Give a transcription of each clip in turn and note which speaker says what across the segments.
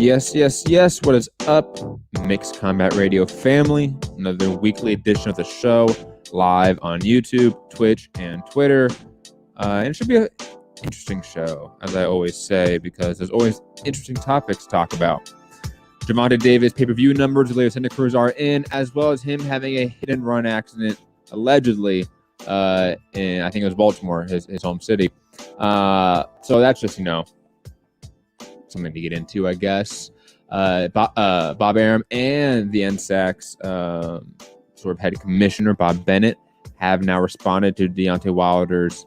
Speaker 1: Yes. What is up, Mixed Combat Radio family? Another weekly edition of the show, live on YouTube, Twitch, and Twitter. And it should be an interesting show, as I always say, because there's always interesting topics to talk about. Gervonta Davis pay-per-view numbers related to Santa Cruz are in, as well as him having a hit-and-run accident, allegedly, in, I think it was Baltimore, his home city. So that's just, something to get into, I guess. Bob Arum and the NSAC's sort of head commissioner, Bob Bennett, have now responded to Deontay Wilder's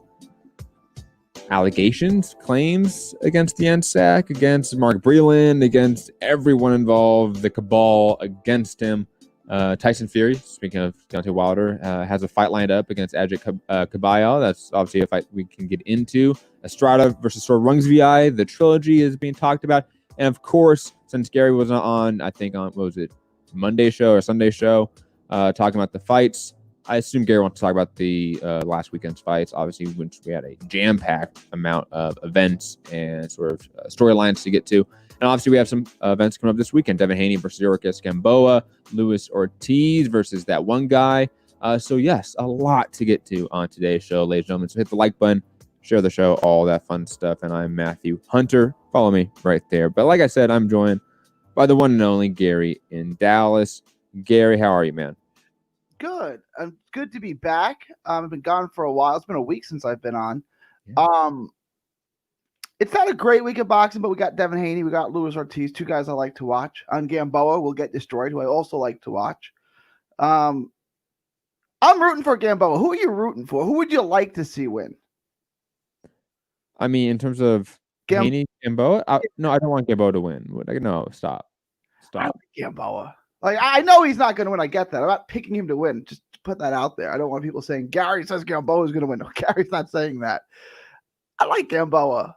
Speaker 1: allegations, claims against the NSAC, against Mark Breland, against everyone involved, the cabal against him. Tyson Fury, speaking of Deontay Wilder, has a fight lined up against Ajit Kabayal. That's obviously a fight we can get into. Estrada versus Sor Rungsvi, the trilogy is being talked about. And of course, since Gary was on, I think on, what was it, Monday show or Sunday show, talking about the fights, I assume Gary wants to talk about the last weekend's fights. Obviously, we had a jam-packed amount of events and sort of storylines to get to. And obviously, we have some events coming up this weekend. Devin Haney versus Yorkis Gamboa, Luis Ortiz versus that one guy. So yes, a lot to get to on today's show, ladies and gentlemen. So hit the like button, share the show, all that fun stuff. And I'm Matthew Hunter. Follow me right there. But like I said, I'm joined by the one and only Gary in Dallas. Gary, how are you, man?
Speaker 2: Good. Good to be back. I've been gone for a while. It's been a week since I've been on.
Speaker 1: Yeah.
Speaker 2: It's not a great week of boxing, but we got Devin Haney, we got Luis Ortiz, two guys I like to watch. On Gamboa will get destroyed, who I also like to watch. I'm rooting for Gamboa. Who are you rooting for? Who would you like to see win?
Speaker 1: I mean, in terms of Haney, Gamboa? No, I don't want Gamboa to win. No, stop.
Speaker 2: I like Gamboa. Like, I know he's not going to win. I get that. I'm not picking him to win. Just to put that out there. I don't want people saying, Gary says Gamboa is going to win. No, Gary's not saying that. I like Gamboa.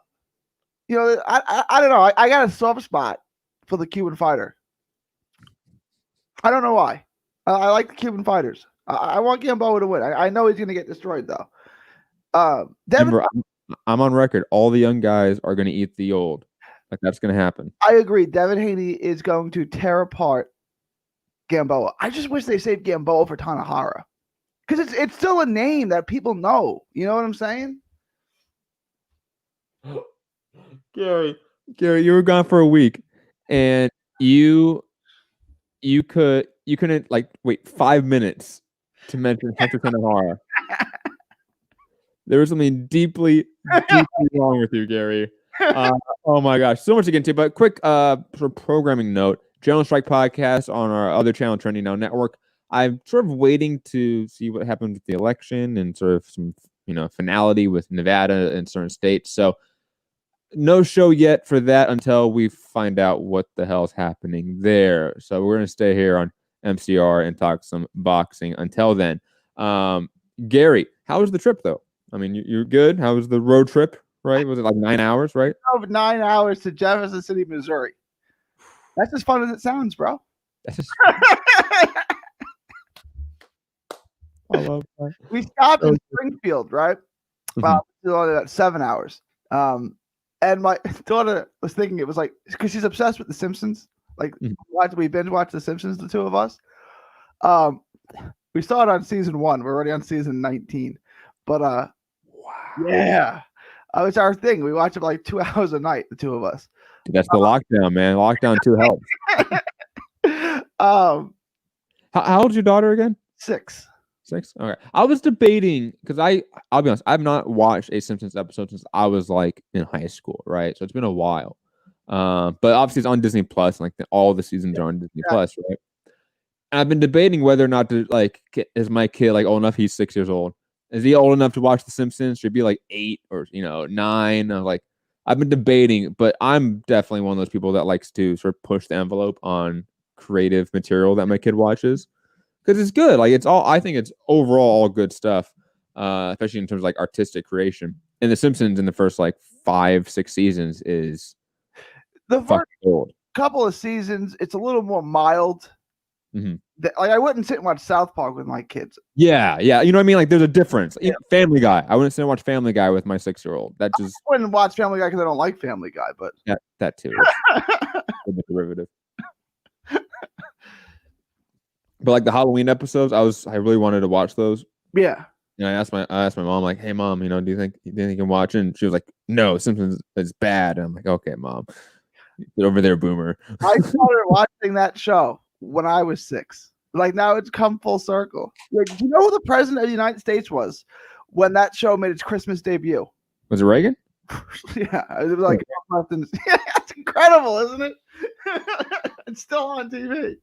Speaker 2: I don't know. I got a soft spot for the Cuban fighter. I don't know why. I like the Cuban fighters. I want Gamboa to win. I know he's going to get destroyed, though.
Speaker 1: Remember, I'm on record. All the young guys are going to eat the old. Like, that's going to happen.
Speaker 2: I agree. Devin Haney is going to tear apart Gamboa. I just wish they saved Gamboa for Tanahara. Because it's still a name that people know. You know what I'm saying?
Speaker 1: Gary, you were gone for a week, and you couldn't wait 5 minutes to mention Hunter Tanahara. There was something deeply wrong with you, Gary. Oh my gosh, so much to get into. But quick sort of programming note: General Strike podcast on our other channel, Trending Now Network. I'm sort of waiting to see what happens with the election and sort of some finality with Nevada and certain states. So no show yet for that until we find out what the hell's happening there. So we're going to stay here on MCR and talk some boxing until then. Gary, how was the trip, though? I mean, you're good. How was the road trip, right? Was it like 9 hours, right?
Speaker 2: 9 hours to Jefferson City, Missouri. That's as fun as it sounds, bro.
Speaker 1: I love that.
Speaker 2: We stopped in Springfield, right? About 7 hours. And my daughter was thinking it was like, because she's obsessed with The Simpsons. Like, we binge watch The Simpsons, the two of us. We started on season 1. We're already on season 19. But wow, yeah, it's our thing. We watch it like 2 hours a night, the two of us.
Speaker 1: Dude, that's the lockdown, man. Lockdown 2 helps. How old's your daughter again?
Speaker 2: 6.
Speaker 1: 6. Okay. I was debating because I'll be honest, I've not watched a Simpsons episode since I was like in high school, right? So it's been a while. But obviously it's on Disney Plus, and all the seasons are on Disney Plus, right? And I've been debating whether or not to is my kid like old enough? He's 6 years old. Is he old enough to watch The Simpsons? Should he be like 8 or 9? I've been debating, but I'm definitely one of those people that likes to sort of push the envelope on creative material that my kid watches. Because it's good. I think it's overall all good stuff, especially in terms of artistic creation. And The Simpsons in the first 5-6 seasons is
Speaker 2: the first couple of seasons. It's a little more mild.
Speaker 1: Mm-hmm.
Speaker 2: I wouldn't sit and watch South Park with my kids.
Speaker 1: Yeah. You know what I mean? There's a difference. Yeah. Family Guy. I wouldn't sit and watch Family Guy with my 6-year-old. I wouldn't watch Family Guy because I don't like Family Guy, but that too. the derivative. But like the Halloween episodes, I really wanted to watch those.
Speaker 2: Yeah.
Speaker 1: And I asked my mom, like, "Hey, mom, do you think you can watch it?" And she was like, "No, Simpsons is bad." And I'm like, "Okay, mom, get over there, boomer."
Speaker 2: I started watching that show when I was 6. Like now it's come full circle. Like, do you know who the president of the United States was when that show made its Christmas debut?
Speaker 1: Was it Reagan?
Speaker 2: Yeah, it was like it's incredible, isn't it? It's still on TV.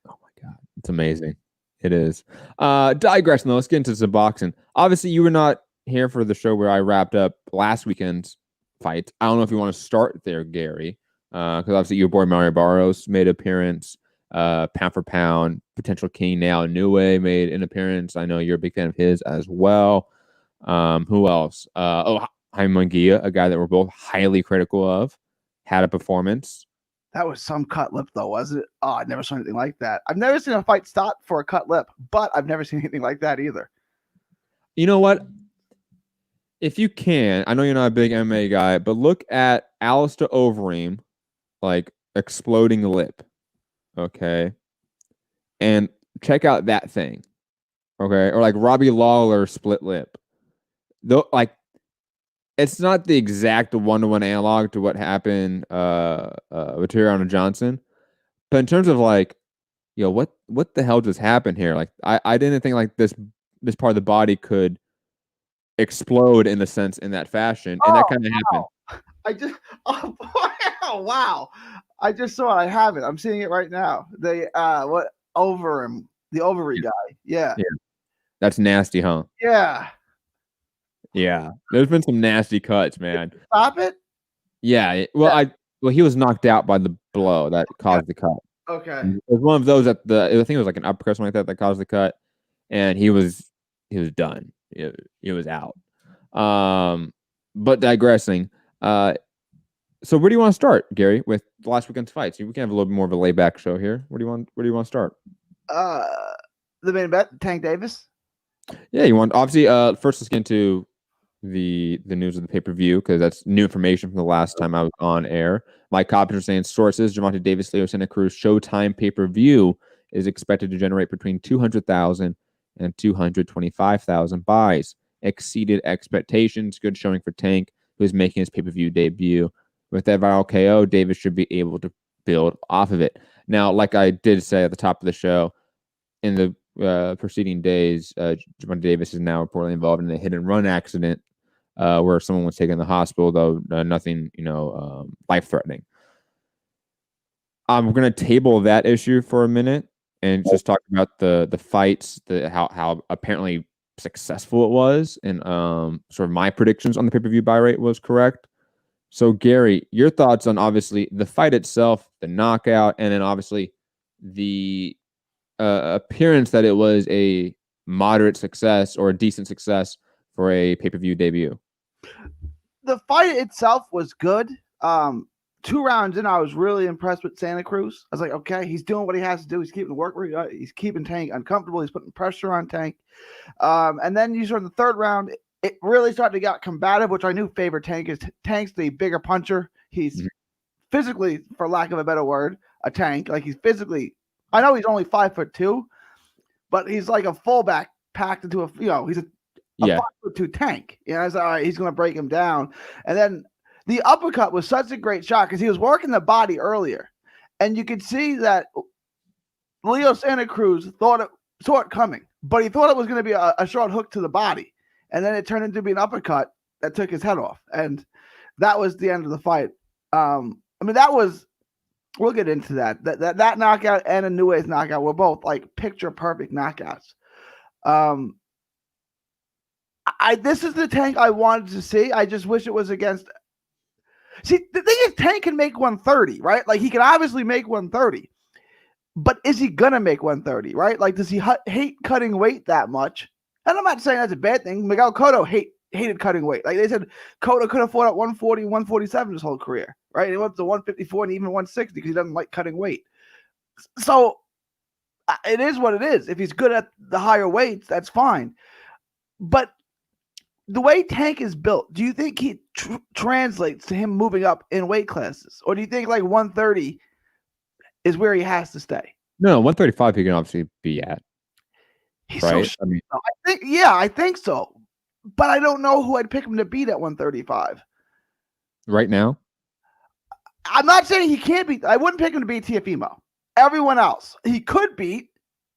Speaker 1: Oh my god, it's amazing. It is. Digressing though, let's get into some boxing. Obviously, you were not here for the show where I wrapped up last weekend's fight. I don't know if you want to start there, Gary, because obviously your boy Mario Barros made an appearance. Pound for pound, potential king now Niue made an appearance. I know you're a big fan of his as well. Who else? Jaime Munguia, a guy that we're both highly critical of, had a performance.
Speaker 2: That was some cut lip, though, wasn't it? Oh, I never saw anything like that. I've never seen a fight stop for a cut lip, but I've never seen anything like that either.
Speaker 1: You know what? If you can, I know you're not a big MMA guy, but look at Alistair Overeem, like exploding lip, okay, and check out that thing, okay, or like Robbie Lawler split lip. Though, like, it's not the exact one-to-one analog to what happened with Tyron Johnson, but in terms of like, what the hell just happened here? Like, I didn't think like this part of the body could explode in a sense in that fashion, and that kind of happened.
Speaker 2: Wow. I just saw it. I have it. I'm seeing it right now. The ovary guy. Yeah.
Speaker 1: That's nasty, huh?
Speaker 2: Yeah.
Speaker 1: Yeah, there's been some nasty cuts, man.
Speaker 2: Stop it.
Speaker 1: Yeah, he was knocked out by the blow that caused the cut.
Speaker 2: Okay.
Speaker 1: It was one of those I think it was like an uppercut, something like that caused the cut, and he was done. He was out. But digressing. So where do you want to start, Gary, with last weekend's fights? We can have a little bit more of a laid back show here. Where do you want to start?
Speaker 2: The main event, Tank Davis.
Speaker 1: Yeah, you want obviously. First, let's get into the news of the pay-per-view because that's new information from the last time I was on air. Mike Coppins are saying sources: Gervonta Davis, Leo Santa Cruz Showtime pay-per-view is expected to generate between 200,000 and 225,000 buys. Exceeded expectations. Good showing for Tank, who is making his pay-per-view debut. With that viral KO, Davis should be able to build off of it. Now, like I did say at the top of the show, in the preceding days, Gervonta Davis is now reportedly involved in a hit-and-run accident where someone was taken to the hospital, though nothing, life-threatening. We're going to table that issue for a minute and just talk about the fights, how apparently successful it was, and sort of my predictions on the pay-per-view buy rate was correct. So, Gary, your thoughts on obviously the fight itself, the knockout, and then obviously the appearance that it was a moderate success or a decent success for a pay-per-view debut.
Speaker 2: The fight itself was good. 2 rounds in, I was really impressed with Santa Cruz. I was like, okay, he's doing what he has to do. He's keeping the work rate. He's keeping Tank uncomfortable. He's putting pressure on Tank. And then you saw in the 3rd round, it really started to get combative, which I knew favored Tank. Tank's the bigger puncher. He's physically, for lack of a better word, a tank. Like he's physically, I know he's only 5'2", but he's like a fullback packed into he's a 5'2" tank. I said, all right, he's going to break him down. And then the uppercut was such a great shot because he was working the body earlier. And you could see that Leo Santa Cruz saw it coming, but he thought it was going to be a short hook to the body. And then it turned into be an uppercut that took his head off. And that was the end of the fight. We'll get into that. That knockout and a Niue's knockout were both like picture perfect knockouts. This is the Tank I wanted to see. I just wish it was against. See, the thing is, Tank can make 130, right? Like he can obviously make 130, but is he gonna make 130, right? Like, does he hate cutting weight that much? And I'm not saying that's a bad thing. Miguel Cotto hated cutting weight. Like they said, Cotto could have fought at 140, 147 his whole career, right? He went up to 154 and even 160 because he doesn't like cutting weight. So it is what it is. If he's good at the higher weights, that's fine. But the way Tank is built, do you think he translates to him moving up in weight classes? Or do you think like 130 is where he has to stay.
Speaker 1: No, 135 he can obviously be at.
Speaker 2: He's
Speaker 1: right?
Speaker 2: so I think so. But I don't know who I'd pick him to beat at 135.
Speaker 1: Right now?
Speaker 2: I'm not saying he can't beat. I wouldn't pick him to beat Teofimo. Everyone else he could beat.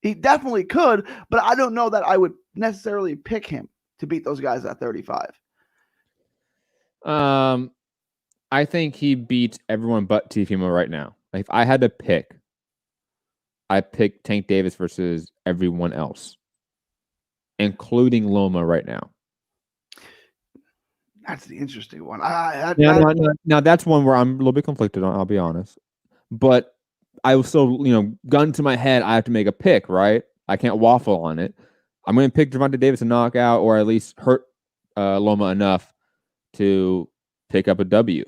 Speaker 2: He definitely could, but I don't know that I would necessarily pick him to beat those guys at 35.
Speaker 1: I think he beats everyone but Teofimo right now. Like, if I had to pick, I pick Tank Davis versus everyone else, including Loma right now.
Speaker 2: That's the interesting one.
Speaker 1: Now that's one where I'm a little bit conflicted on, I'll be honest. But I was still, gun to my head, I have to make a pick, right? I can't waffle on it. I'm going to pick Gervonta Davis to knock out or at least hurt Loma enough to pick up a W.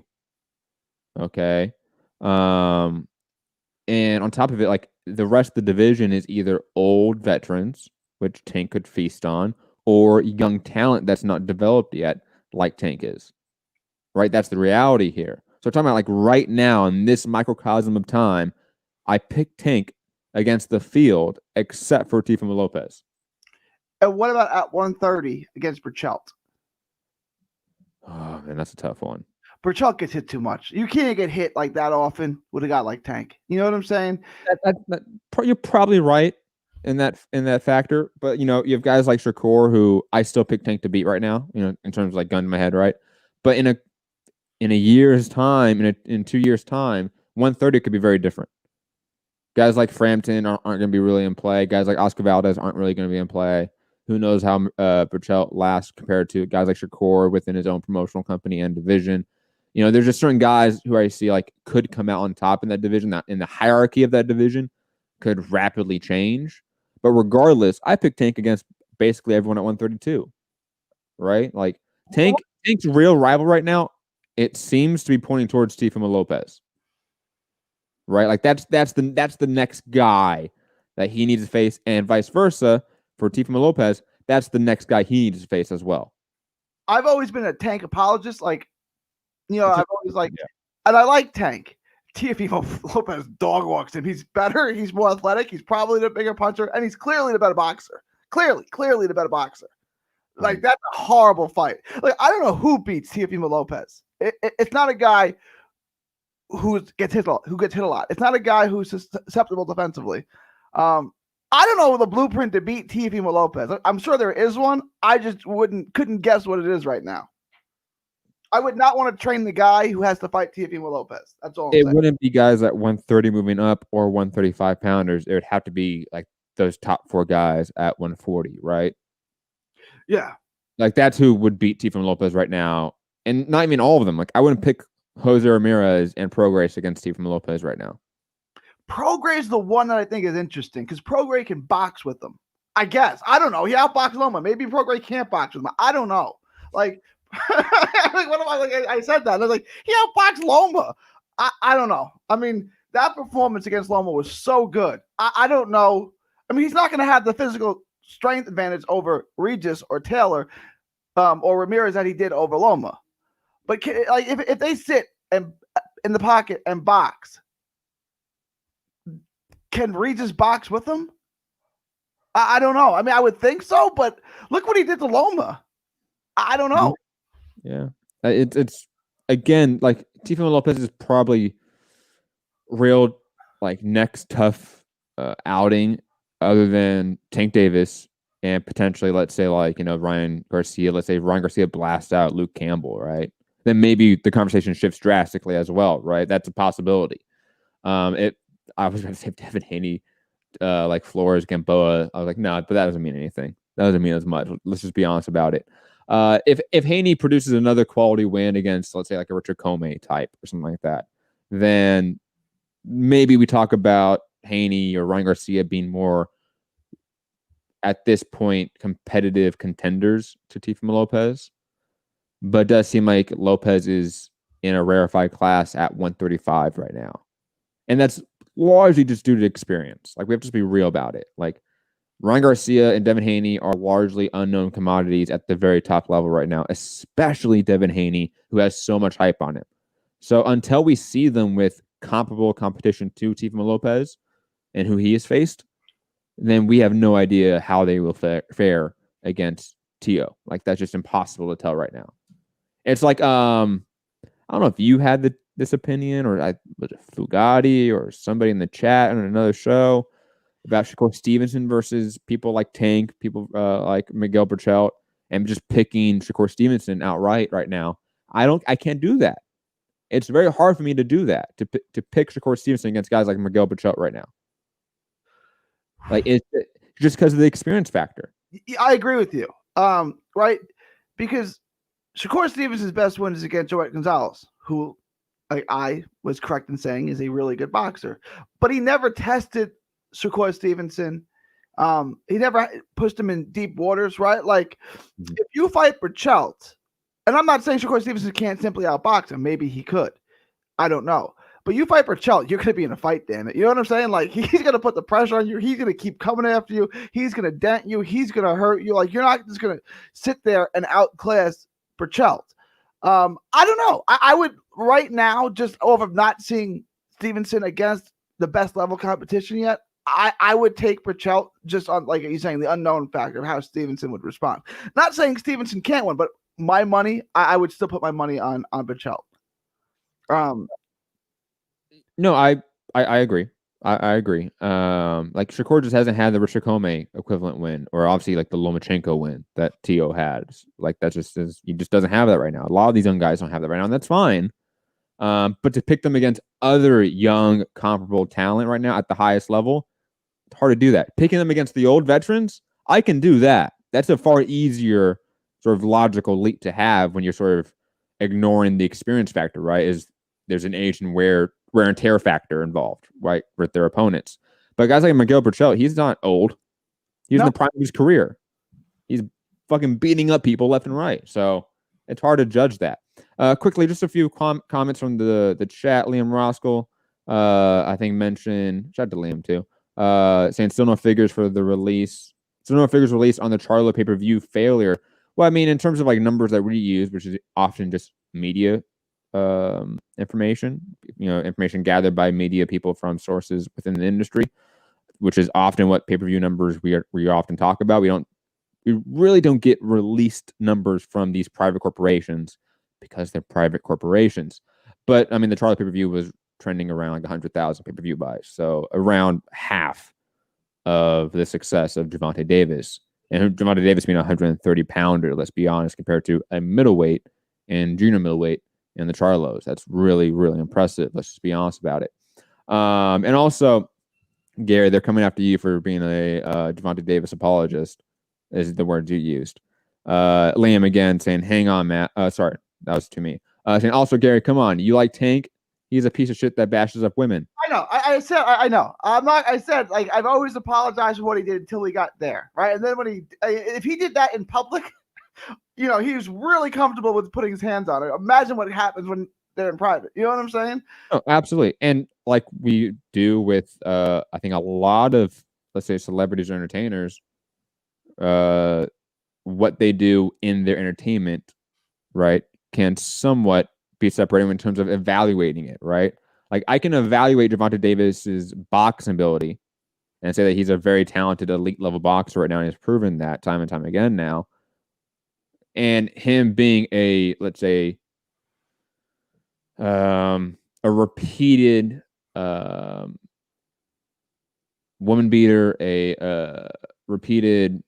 Speaker 1: Okay. And on top of it, like, the rest of the division is either old veterans, which Tank could feast on, or young talent that's not developed yet, like Tank is. Right? That's the reality here. So we're talking about, like, right now in this microcosm of time, I picked Tank against the field except for Teofimo Lopez.
Speaker 2: And what about at 130 against Burchelt?
Speaker 1: Oh, man, that's a tough one.
Speaker 2: Burchelt gets hit too much. You can't get hit like that often with a guy like Tank. You know what I'm saying?
Speaker 1: You're probably right in that factor. But, you have guys like Shakur who I still pick Tank to beat right now, in terms of, like, gun to my head, right? But in a year's time, in 2 years' time, 130 could be very different. Guys like Frampton aren't going to be really in play. Guys like Oscar Valdez aren't really going to be in play. Who knows how Burchelt lasts compared to guys like Shakur within his own promotional company and division. There's just certain guys who I see, like, could come out on top in that division, that in the hierarchy of that division could rapidly change. But regardless, I picked Tank against basically everyone at 132, right? Like, Tank's real rival right now, it seems to be pointing towards Teofimo Lopez, right? Like, that's the next guy that he needs to face, and vice versa for Teofimo Lopez. That's the next guy he needs to face as well.
Speaker 2: I've always been a Tank apologist, like. I've always liked, and I like Tank. Teofimo Lopez dog walks him. He's better. He's more athletic. He's probably the bigger puncher, and he's clearly the better boxer. Clearly the better boxer. Like, that's a horrible fight. Like, I don't know who beats Teofimo Lopez. It's not a guy who gets hit a lot. It's not a guy who's susceptible defensively. I don't know the blueprint to beat Teofimo Lopez. I'm sure there is one. I just couldn't guess what it is right now. I would not want to train the guy who has to fight Teofimo Lopez. That's all I'm saying.
Speaker 1: It wouldn't be guys at 130 moving up or 135 pounders. It would have to be, like, those top 4 guys at 140, right?
Speaker 2: Yeah.
Speaker 1: Like, that's who would beat Teofimo Lopez right now. And not even all of them. Like, I wouldn't pick Jose Ramirez and Prograis against Teofimo Lopez right now.
Speaker 2: Prograis is the one that I think is interesting because Prograis can box with them. I guess. I don't know. He outboxed Loma. Maybe Prograis can't box with him. I don't know. Like, like, what am I, like, I said that. I was like, he outboxed Loma. I don't know. I mean, that performance against Loma was so good. I don't know. I mean, he's not going to have the physical strength advantage over Regis or Taylor or Ramirez that he did over Loma. But if they sit and in the pocket and box, can Regis box with them? I don't know. I mean, I would think so, but look what he did to Loma. I don't know.
Speaker 1: Yeah. It's again, like, Teofimo Lopez is probably real, like, next tough outing other than Tank Davis and potentially, let's say, like, Ryan Garcia. Let's say Ryan Garcia blasts out Luke Campbell, right? Then maybe the conversation shifts drastically as well, right? That's a possibility. I was going to say Devin Haney, like Flores, Gamboa. I was like, no, but that doesn't mean anything. That doesn't mean as much. Let's just be honest about it. If Haney produces another quality win against, let's say, like a Richard Comey type or something like that, then maybe we talk about Haney or Ryan Garcia being more, at this point, competitive contenders to Teofimo Lopez. But it does seem like Lopez is in a rarefied class at 135 right now. And that's largely just due to experience. Like, we have to just be real about it. Like, Ryan Garcia and Devin Haney are largely unknown commodities at the very top level right now, especially Devin Haney, who has so much hype on him. So until we see them with comparable competition to Teofimo Lopez and who he has faced, then we have no idea how they will fare against Tio. Like, that's just impossible to tell right now. It's like, I don't know if you had this opinion, or was it Foogatti or somebody in the chat on another show about Shakur Stevenson versus people like Tank, people like Miguel Burchelt, and just picking Shakur Stevenson outright right now. I can't do that. It's very hard for me to do that, to pick Shakur Stevenson against guys like Miguel Burchelt right now. Like, it's just because of the experience factor.
Speaker 2: I agree with you. Right? Because Shakur Stevenson's best win is against Joet Gonzalez, who I was correct in saying is a really good boxer. But he never tested Shakur Stevenson. He never pushed him in deep waters, right? Like, if you fight Burchelt, and I'm not saying Shakur Stevenson can't simply outbox him. Maybe he could. I don't know. But you fight Burchelt, you're going to be in a fight, damn it. You know what I'm saying? Like, he's going to put the pressure on you. He's going to keep coming after you. He's going to dent you. He's going to hurt you. Like, you're not just going to sit there and outclass Burchelt. I don't know. I would right now, just over not seeing Stevenson against the best level competition yet, I would take Burchelt just on, like you're saying, the unknown factor of how Stevenson would respond. Not saying Stevenson can't win, but my money, I would still put my money on Burchelt.
Speaker 1: No, I agree. I agree. Like, Shakur just hasn't had the Rishikome equivalent win, or obviously like the Lomachenko win that Tio had. Like, that he just doesn't have that right now. A lot of these young guys don't have that right now, and that's fine. But to pick them against other young comparable talent right now at the highest level, it's hard to do that. Picking them against the old veterans, I can do that. That's a far easier sort of logical leap to have when you're sort of ignoring the experience factor, right? Is there's an age and wear and tear factor involved, right, with their opponents. But guys like Miguel Burchelt, he's not old. He's in the prime of his career. He's fucking beating up people left and right. So it's hard to judge that. Quickly, just a few comments from the chat. Liam Roskell, I think, mentioned, shout out to Liam too, saying still no figures for the release. Still no figures released on the Charlo pay-per-view failure. Well, I mean, in terms of like numbers that we use, which is often just media information, information gathered by media people from sources within the industry, which is often what pay-per-view numbers we often talk about. We really don't get released numbers from these private corporations because they're private corporations. But I mean, the Charlo pay-per-view was trending around like 100,000 pay-per-view buys, so around half of the success of Gervonta Davis. And Gervonta Davis being a 130-pounder, let's be honest, compared to a middleweight and junior middleweight in the Charlos. That's really, really impressive. Let's just be honest about it. And also, Gary, they're coming after you for being a Gervonta Davis apologist, is the words you used. Liam again saying, hang on, Matt. Sorry, that was to me. Saying, also, Gary, come on. You like Tank? He's a piece of shit that bashes up women.
Speaker 2: I know. I said, I know. I said, like, I've always apologized for what he did until he got there, right? And then if he did that in public, he was really comfortable with putting his hands on it. Imagine what happens when they're in private. You know what I'm saying?
Speaker 1: Oh, absolutely. And like we do with, I think a lot of, let's say, celebrities or entertainers, what they do in their entertainment, right, can somewhat be separated in terms of evaluating it, right? Like, I can evaluate Gervonta Davis's boxing ability and say that he's a very talented elite level boxer right now, and he's proven that time and time again now. And him being a, let's say, a repeated woman beater, a repeated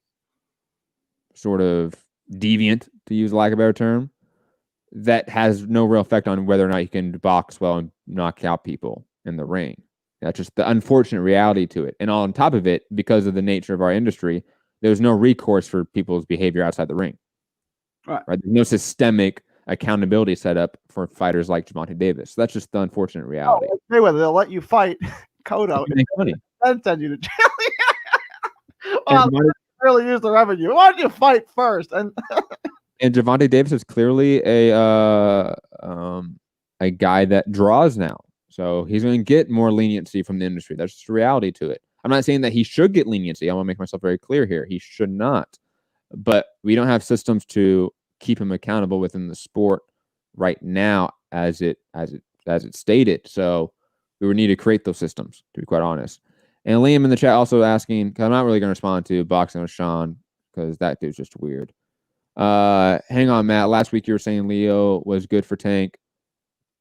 Speaker 1: sort of deviant, to use lack of a better term, that has no real effect on whether or not you can box well and knock out people in the ring. That's just the unfortunate reality to it. And on top of it, because of the nature of our industry, there's no recourse for people's behavior outside the ring. Right? There's no systemic accountability set up for fighters like Gervonta Davis. So that's just the unfortunate reality.
Speaker 2: Whether they'll let you fight Cotto and send you to jail. Well, really use the revenue. Why don't you fight first? And
Speaker 1: Gervonta Davis is clearly a guy that draws now. So he's going to get more leniency from the industry. That's just a reality to it. I'm not saying that he should get leniency. I want to make myself very clear here. He should not. But we don't have systems to keep him accountable within the sport right now as it's stated. So we would need to create those systems, to be quite honest. And Liam in the chat also asking, because I'm not really going to respond to boxing with Sean because that dude's just weird. Hang on, Matt. Last week you were saying Leo was good for Tank,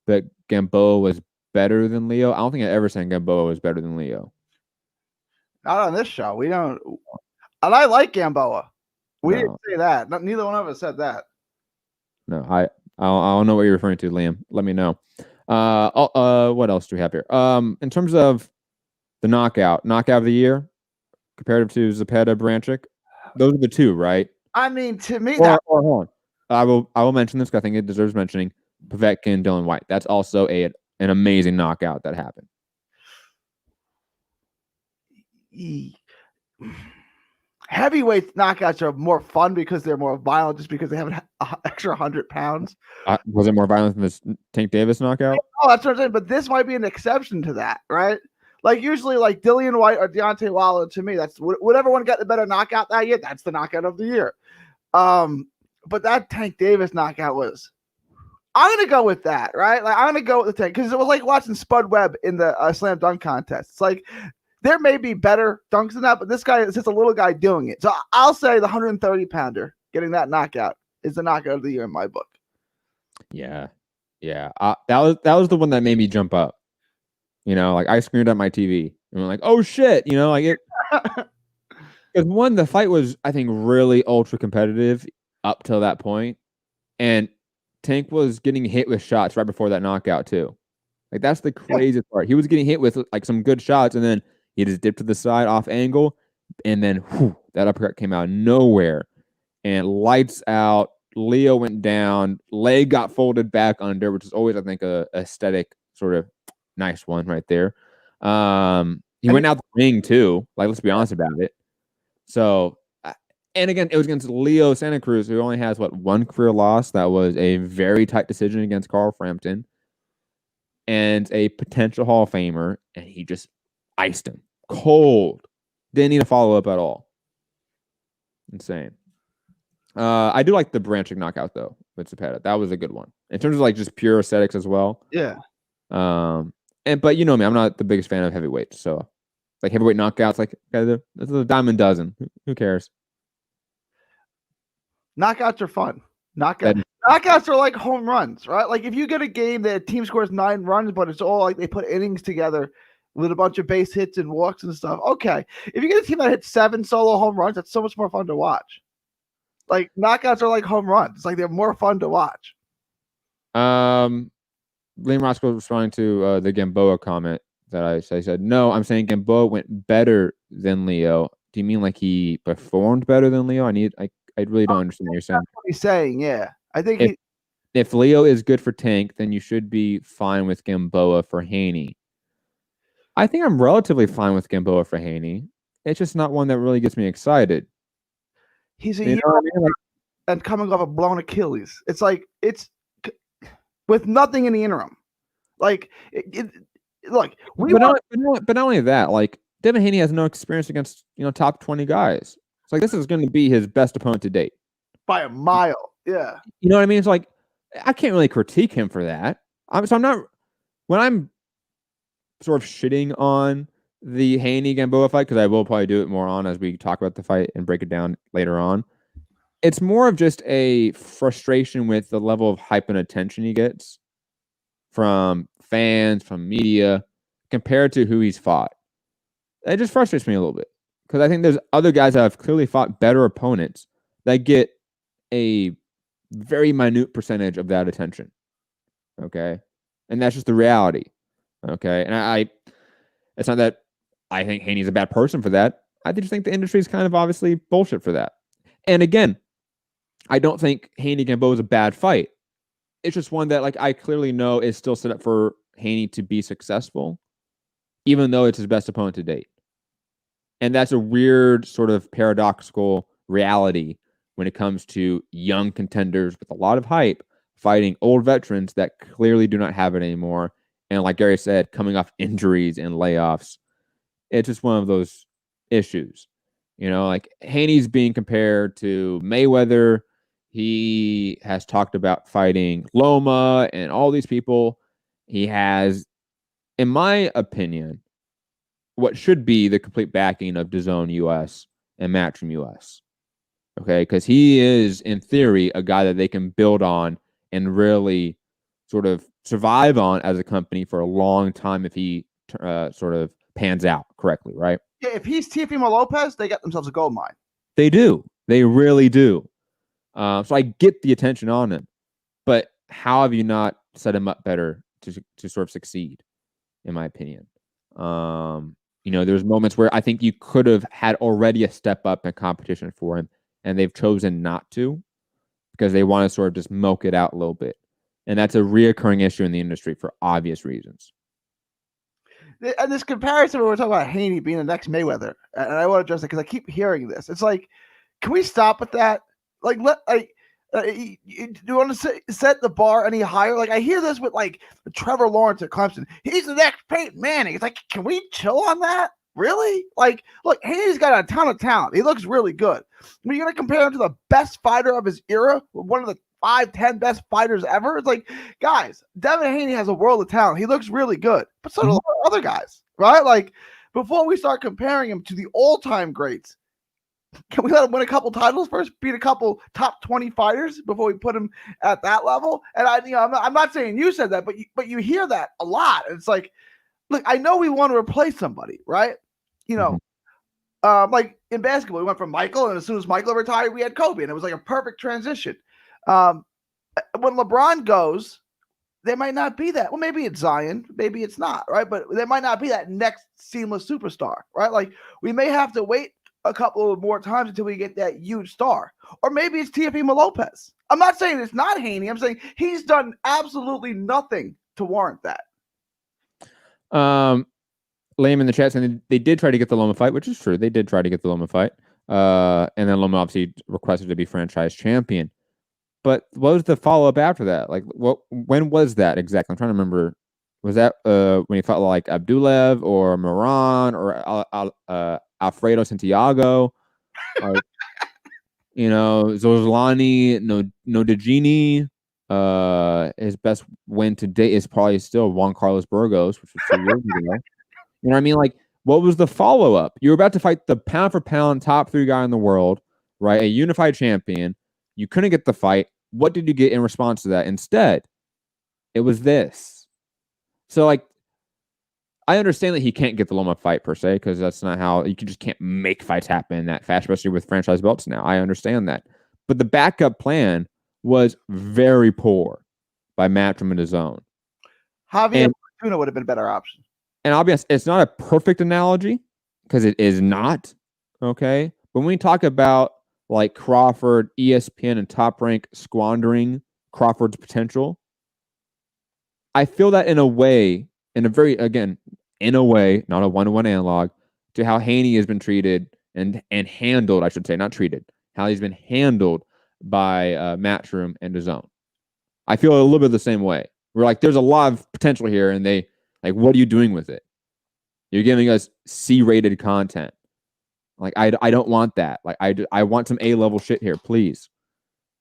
Speaker 1: but Gamboa was better than Leo. I don't think I ever said Gamboa was better than Leo.
Speaker 2: Not on this show. We don't. And I like Gamboa. We
Speaker 1: No.
Speaker 2: didn't say that. Neither one of us said that.
Speaker 1: No, I don't know what you're referring to, Liam. Let me know. What else do we have here? In terms of the knockout of the year, comparative to Zepeda, Branchik, those are the two, right?
Speaker 2: I mean, to me,
Speaker 1: or hold on. I will mention this because I think it deserves mentioning. Povetkin, Dylan White. That's also an amazing knockout that happened.
Speaker 2: Heavyweight knockouts are more fun because they're more violent, just because they have an extra 100 pounds.
Speaker 1: Was it more violent than this Tank Davis knockout?
Speaker 2: Oh, that's what I'm saying. But this might be an exception to that, right? Like usually, like Dillian White or Deontay Wilder, to me, that's whatever one got the better knockout that year. That's the knockout of the year. But that Tank Davis knockout was. I'm gonna go with that, right? Like I'm gonna go with the Tank because it was like watching Spud Webb in the slam dunk contest. It's like there may be better dunks than that, but this guy is just a little guy doing it. So I'll say the 130-pounder getting that knockout is the knockout of the year in my book.
Speaker 1: Yeah. That was the one that made me jump up. You know, like I screamed at my TV and I'm like, oh shit, you know, like it. Because one, the fight was, I think, really ultra competitive up till that point, and Tank was getting hit with shots right before that knockout too. Like that's the craziest part. He was getting hit with like some good shots, and then he just dipped to the side off angle, and then that uppercut came out of nowhere, and lights out. Leo went down, leg got folded back under, which is always, I think, a aesthetic sort of nice one right there. He went out the ring too. Like, let's be honest about it. So, and again, it was against Leo Santa Cruz, who only has one career loss. That was a very tight decision against Carl Frampton, and a potential Hall of Famer, and he just iced him cold. Didn't need a follow up at all. Insane. I do like the Branchik knockout though with Zepeda. That was a good one in terms of like just pure aesthetics as well.
Speaker 2: Yeah.
Speaker 1: But you know me, I'm not the biggest fan of heavyweight. So like heavyweight knockouts, like it's a dime a dozen. Who cares?
Speaker 2: Knockouts are fun. Knockouts are like home runs, right? Like if you get a game that a team scores 9 runs, but it's all like they put innings together with a bunch of base hits and walks and stuff. Okay. If you get a team that hits 7 solo home runs, that's so much more fun to watch. Like knockouts are like home runs. It's like they're more fun to watch.
Speaker 1: Liam Roscoe responding to the Gamboa comment that I said, no, I'm saying Gamboa went better than Leo. Do you mean like he performed better than Leo? I really don't understand what you're saying.
Speaker 2: That's what he's saying, yeah. I think
Speaker 1: if Leo is good for Tank, then you should be fine with Gamboa for Haney. I think I'm relatively fine with Gamboa for Haney. It's just not one that really gets me excited.
Speaker 2: He's a year and coming off a blown Achilles. It's like it's with nothing in the interim. Like, look,
Speaker 1: not only that, like Devin Haney has no experience against top 20 guys. It's like this is going to be his best opponent to date
Speaker 2: by a mile. Yeah,
Speaker 1: you know what I mean. It's like I can't really critique him for that. I'm not when I'm sort of shitting on the Haney Gamboa fight, because I will probably do it more on as we talk about the fight and break it down later on. It's more of just a frustration with the level of hype and attention he gets from fans, from media, compared to who he's fought. It just frustrates me a little bit because I think there's other guys that have clearly fought better opponents that get a very minute percentage of that attention. Okay. And that's just the reality. Okay. And it's not that I think Haney's a bad person for that. I just think the industry is kind of obviously bullshit for that. And again, I don't think Haney Gamboa is a bad fight. It's just one that like I clearly know is still set up for Haney to be successful, even though it's his best opponent to date. And that's a weird sort of paradoxical reality when it comes to young contenders with a lot of hype fighting old veterans that clearly do not have it anymore. And like Gary said, coming off injuries and layoffs. It's just one of those issues. Like Haney's being compared to Mayweather. He has talked about fighting Loma and all these people. He has in my opinion, what should be the complete backing of DAZN US and Matchroom US. Okay, because he is, in theory, a guy that they can build on and really sort of survive on as a company for a long time if he sort of pans out correctly, right?
Speaker 2: Yeah, if he's Teofimo Lopez, they got themselves a gold mine.
Speaker 1: They do. They really do. So I get the attention on him, but how have you not set him up better to sort of succeed, in my opinion? There's moments where I think you could have had already a step up in competition for him, and they've chosen not to because they want to sort of just milk it out a little bit. And that's a reoccurring issue in the industry for obvious reasons.
Speaker 2: And this comparison where we're talking about Haney being the next Mayweather, and I want to address it because I keep hearing this. It's like, can we stop with that? Like, do you want to set the bar any higher? Like, I hear this with like Trevor Lawrence at Clemson. He's the next Peyton Manning. It's like, can we chill on that? Really? Like, look, Haney's got a ton of talent. He looks really good. When you're going to compare him to the best fighter of his era, one of the 5-10 best fighters ever, it's like, guys, Devin Haney has a world of talent. He looks really good, but so do a lot of other guys, right? Like, before we start comparing him to the all-time greats, can we let him win a couple titles first, beat a couple top 20 fighters before we put him at that level? And I'm not saying you said that, but you hear that a lot. It's like, look, I know we want to replace somebody, right? Like in basketball, we went from Michael, and as soon as Michael retired, we had Kobe, and it was like a perfect transition. When LeBron goes, there might not be that. Well, maybe it's Zion, maybe it's not, right? But there might not be that next seamless superstar, right? Like, we may have to wait a couple of more times until we get that huge star. Or maybe it's Teofimo Lopez. I'm not saying it's not Haney. I'm saying he's done absolutely nothing to warrant that.
Speaker 1: Liam in the chat saying they did try to get the Loma fight, which is true. They did try to get the Loma fight. And then Loma obviously requested to be franchise champion. But what was the follow-up after that? Like, when was that exactly? I'm trying to remember. Was that when he fought like Abdulaev or Moran or Alfredo Santiago? Like, Zolani Nodegini. His best win to date is probably still Juan Carlos Burgos, which was 2 years ago. You know what I mean? Like, what was the follow-up? You were about to fight the pound-for-pound top 3 guy in the world, right? A unified champion. You couldn't get the fight. What did you get in response to that? Instead, it was this. So, like, I understand that he can't get the Loma fight per se, because that's not how you just can't make fights happen that fast, especially with franchise belts now. I understand that. But the backup plan was very poor by Matchroom and DAZN.
Speaker 2: Javier Fortuna would have been a better option.
Speaker 1: And I'll be honest, it's not a perfect analogy because it is not, okay? But when we talk about like Crawford, ESPN, and Top Rank squandering Crawford's potential, I feel that in a way, not a one-to-one analog, to how Haney has been treated and handled, I should say, not treated, how he's been handled by Matchroom and DAZN. I feel a little bit the same way. We're like, there's a lot of potential here, and they, like, what are you doing with it? You're giving us C-rated content. Like, I don't want that. Like, I want some A-level shit here, please.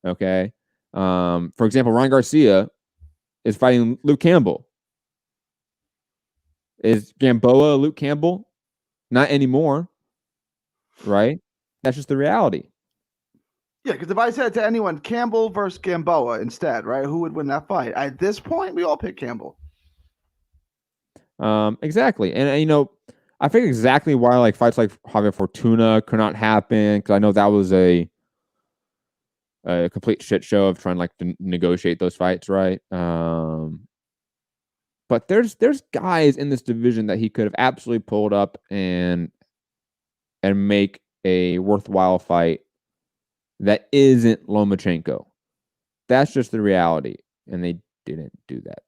Speaker 1: Okay? For example, Ryan Garcia is fighting Luke Campbell. Is Gamboa Luke Campbell? Not anymore. Right? That's just the reality.
Speaker 2: Yeah, because if I said to anyone, Campbell versus Gamboa instead, right? Who would win that fight? At this point, we all pick Campbell.
Speaker 1: Exactly. And I think exactly why like fights like Javier Fortuna could not happen, because I know that was a complete shit show of trying like to negotiate those fights, right? But there's guys in this division that he could have absolutely pulled up and make a worthwhile fight that isn't Lomachenko. That's just the reality, and they didn't do that.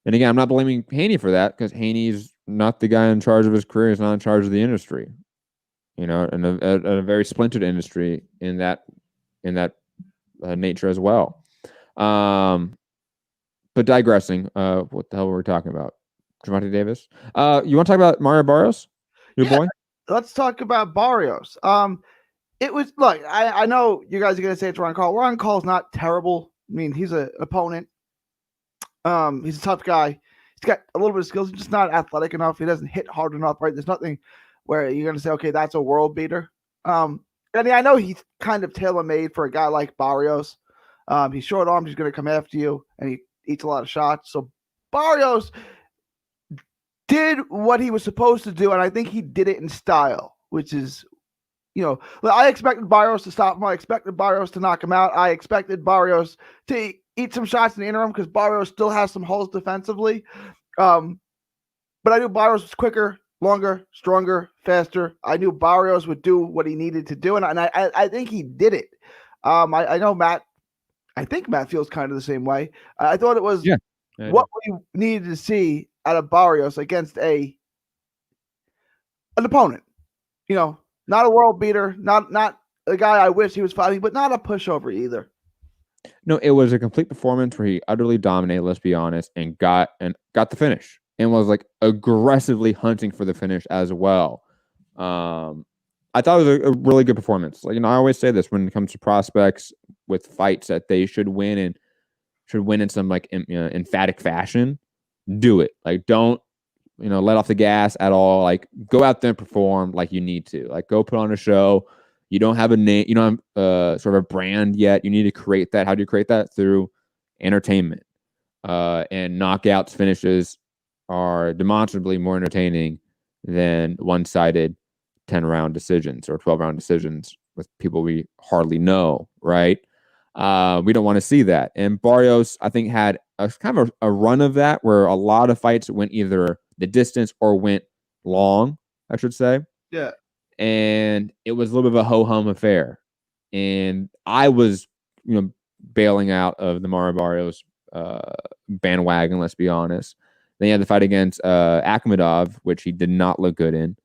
Speaker 1: And again, I'm not blaming Haney for that, because Haney's not the guy in charge of his career. He's not in charge of the industry. In a very splintered industry in that nature as well. But digressing, what the hell were we talking about? Gervonta Davis. You want to talk about Mario Barrios, your boy?
Speaker 2: Let's talk about Barrios. It was, look, I know you guys are going to say it's Ron Call. Ron Call's not terrible. I mean, he's an opponent. He's a tough guy. He's got a little bit of skills. He's just not athletic enough. He doesn't hit hard enough, right? There's nothing where you're going to say, okay, that's a world beater. I mean, I know he's kind of tailor-made for a guy like Barrios. He's short-armed. He's going to come after you, and he eats a lot of shots. So Barrios did what he was supposed to do, and I think he did it in style, which is, I expected Barrios to stop him. I expected Barrios to knock him out. I expected Barrios to eat some shots in the interim because Barrios still has some holes defensively. But I knew Barrios was quicker, longer, stronger, faster. I knew Barrios would do what he needed to do, and I think he did it. I know Matt. I think Matt feels kind of the same way. I thought it was what we needed to see out of Barrios against an opponent. Not a world beater, not a guy I wish he was fighting, but not a pushover either.
Speaker 1: No, it was a complete performance where he utterly dominated, let's be honest, and got the finish and was like aggressively hunting for the finish as well. I thought it was a really good performance. Like, I always say this when it comes to prospects with fights that they should win in some like emphatic fashion. Do it. Like, don't let off the gas at all. Like, go out there and perform like you need to. Like, go put on a show. You don't have a name. You don't have sort of a brand yet. You need to create that. How do you create that? Through entertainment. And knockouts finishes are demonstrably more entertaining than one-sided 10-round decisions or 12-round decisions with people we hardly know, right? We don't want to see that. And Barrios, I think, had a kind of a run of that where a lot of fights went either the distance or went long, I should say.
Speaker 2: Yeah.
Speaker 1: And it was a little bit of a ho-hum affair. And I was, bailing out of the Mario Barrios bandwagon, let's be honest. Then he had the fight against Akhmedov, which he did not look good in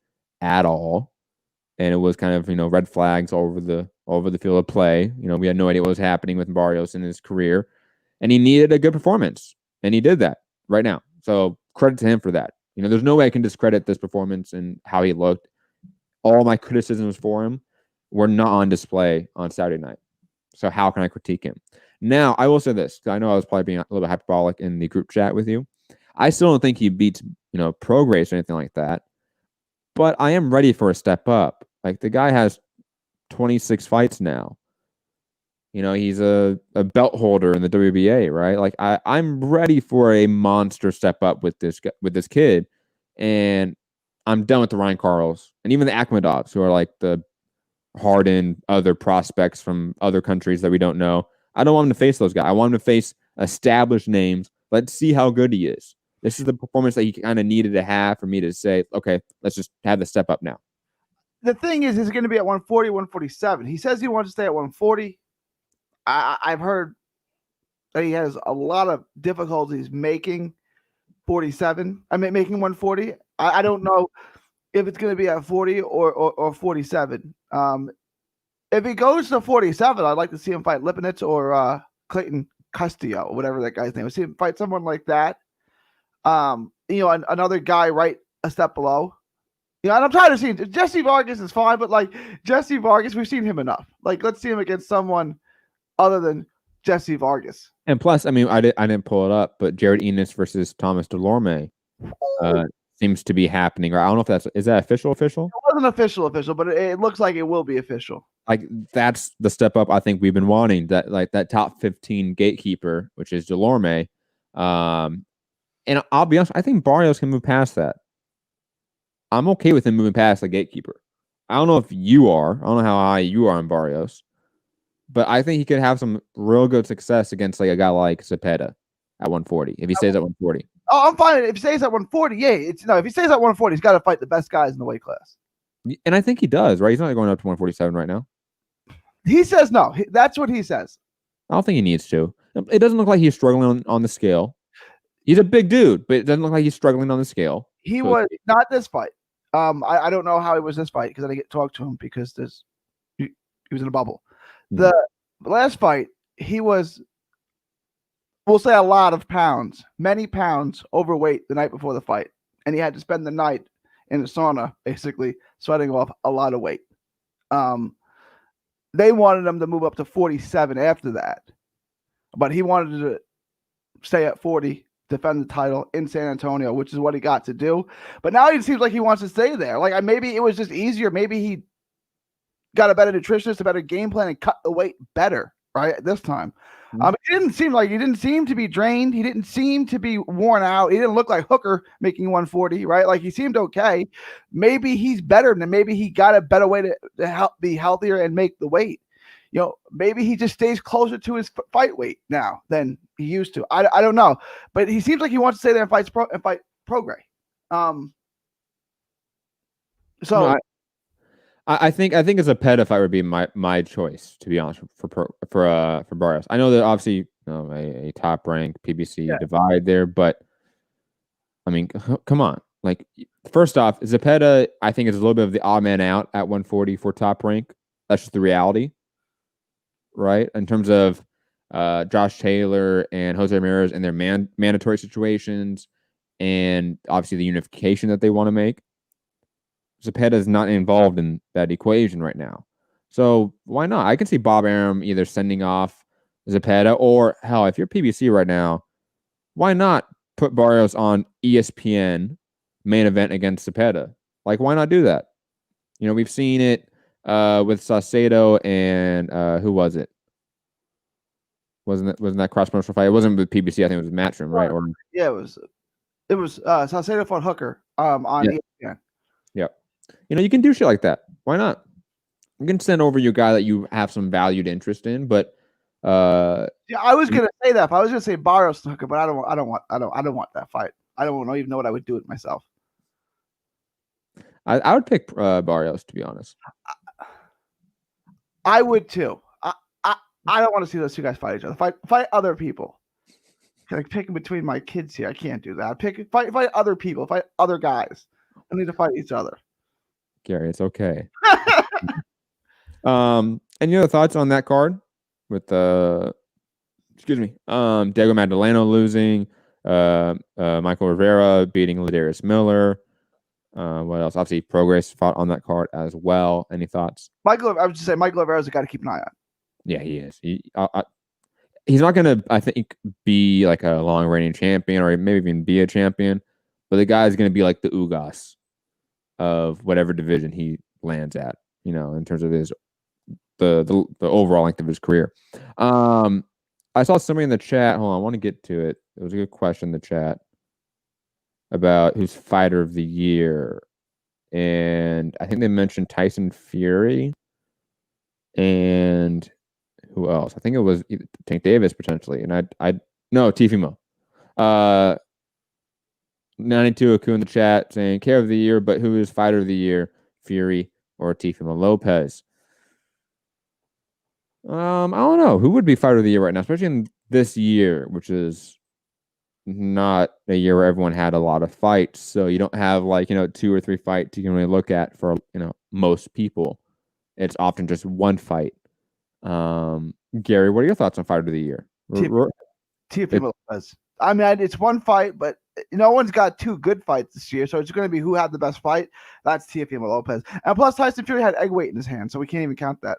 Speaker 1: at all. And it was kind of, red flags all over the field of play. We had no idea what was happening with Barrios in his career. And he needed a good performance. And he did that right now. So credit to him for that. There's no way I can discredit this performance and how he looked. All my criticisms for him were not on display on Saturday night. So how can I critique him? Now, I will say this, because I know I was probably being a little bit hyperbolic in the group chat with you. I still don't think he beats, Prograis or anything like that. But I am ready for a step up. Like, the guy has 26 fights now. He's a belt holder in the WBA, right? Like, I'm ready for a monster step up with this kid. And I'm done with the Ryan Carls and even the Akhmedovs, who are like the hardened other prospects from other countries that we don't know. I don't want him to face those guys. I want him to face established names. Let's see how good he is. This is the performance that he kind of needed to have for me to say, okay, let's just have the step up now.
Speaker 2: The thing is, he's going to be at 140, 147. He says he wants to stay at 140. I've heard that he has a lot of difficulties making 47. I mean, making 140. I don't know if it's going to be at 40 or 47. If he goes to 47, I'd like to see him fight Lipinets or Clayton Castillo, or whatever that guy's name is. See him fight someone like that. Another guy right a step below. And I'm trying to see Jesse Vargas is fine, but like Jesse Vargas, we've seen him enough. Like, let's see him against someone other than Jesse Vargas.
Speaker 1: And plus, I mean, I didn't pull it up, but Jared Enos versus Thomas Delorme seems to be happening. Or I don't know if is that official? It
Speaker 2: wasn't official, but it looks like it will be official.
Speaker 1: Like, that's the step up I think we've been wanting. That top 15 gatekeeper, which is Delorme. And I'll be honest, I think Barrios can move past that. I'm okay with him moving past the gatekeeper. I don't know if you are. I don't know how high you are on Barrios. But I think he could have some real good success against like a guy like Cepeda at 140, if he stays at 140.
Speaker 2: Oh, I'm fine. If he stays at 140, yeah. If he stays at 140, he's got to fight the best guys in the weight class.
Speaker 1: And I think he does, right? He's not going up to 147 right now.
Speaker 2: He says no. That's what he says.
Speaker 1: I don't think he needs to. It doesn't look like he's struggling on the scale. He's a big dude, but it doesn't look like he's struggling on the scale.
Speaker 2: He was not this fight. I don't know how he was this fight because I didn't get to talk to him because he was in a bubble. The last fight, he was, we'll say, a lot of pounds, many pounds overweight the night before the fight. And he had to spend the night in the sauna, basically, sweating off a lot of weight. They wanted him to move up to 47 after that. But he wanted to stay at 40 defend the title in San Antonio, which is what he got to do. But now it seems like he wants to stay there. Like maybe it was just easier. Maybe he got a better nutritionist, a better game plan, and cut the weight better, right, this time. It didn't seem to be drained. He didn't seem to be worn out. He didn't look like Hooker making 140, right? Like he seemed okay. Maybe he's better, and maybe he got a better way to help be healthier and make the weight. Maybe he just stays closer to his fight weight now than he used to. I don't know, but he seems like he wants to stay there and fight Prograis.
Speaker 1: I think as a Zepeda fight would be my choice, to be honest, for Barrios. I know that obviously a top rank PBC divide there, but I mean, come on. Like, first off, Zepeda I think is a little bit of the odd man out at 140 for top rank. That's just the reality, right? In terms of Josh Taylor and Jose Ramirez and their mandatory situations, and obviously the unification that they want to make. Zepeda is not involved in that equation right now. So why not? I can see Bob Arum either sending off Zepeda, or hell, if you're PBC right now, why not put Barrios on ESPN main event against Zepeda? Like, why not do that? We've seen it with Saucedo and who was it? Wasn't that cross promotional fight? It wasn't with PBC. I think it was Matchroom, right? Or
Speaker 2: yeah, it was Saucedo fought Hooker on ESPN.
Speaker 1: Yep. You can do shit like that. Why not? You can send over your guy that you have some valued interest in, but
Speaker 2: I was gonna say that. If I was gonna say Barrios Hooker, but I don't want that fight. I don't even know what I would do with myself.
Speaker 1: I would pick Barrios, to be honest.
Speaker 2: I would too. I don't want to see those two guys fight each other. Fight other people. Like picking between my kids here, I can't do that. Fight other people. Fight other guys. I need to fight each other.
Speaker 1: Gary, it's okay. Any other thoughts on that card with Diego Magdaleno losing, Michael Rivera beating Ladarius Miller? What else? Obviously, Prograis fought on that card as well. Any thoughts?
Speaker 2: I would just say Michael Rivera's a guy to keep an eye on.
Speaker 1: Yeah, he is. He's not going to, I think, be like a long reigning champion or maybe even be a champion, but the guy is going to be like the Ugas of whatever division he lands at, in terms of his the overall length of his career. I saw somebody in the chat. Hold on, I want to get to it. It was a good question in the chat about who's fighter of the year, and I think they mentioned Tyson Fury and who else? I think it was Tank Davis potentially, and Tifimo. 92 Aku in the chat saying care of the year, but who is fighter of the year, Fury or Tifimo Lopez? I don't know who would be fighter of the year right now, especially in this year, which is not a year where everyone had a lot of fights. So you don't have 2 or 3 fights you can really look at for most people. It's often just one fight. Gary, what are your thoughts on fighter of the year?
Speaker 2: Tifimo Lopez. I mean, it's one fight, but no one's got 2 good fights this year, so it's going to be who had the best fight. That's Tifimo Lopez. And plus, Tyson Fury had egg weight in his hand, so we can't even count that.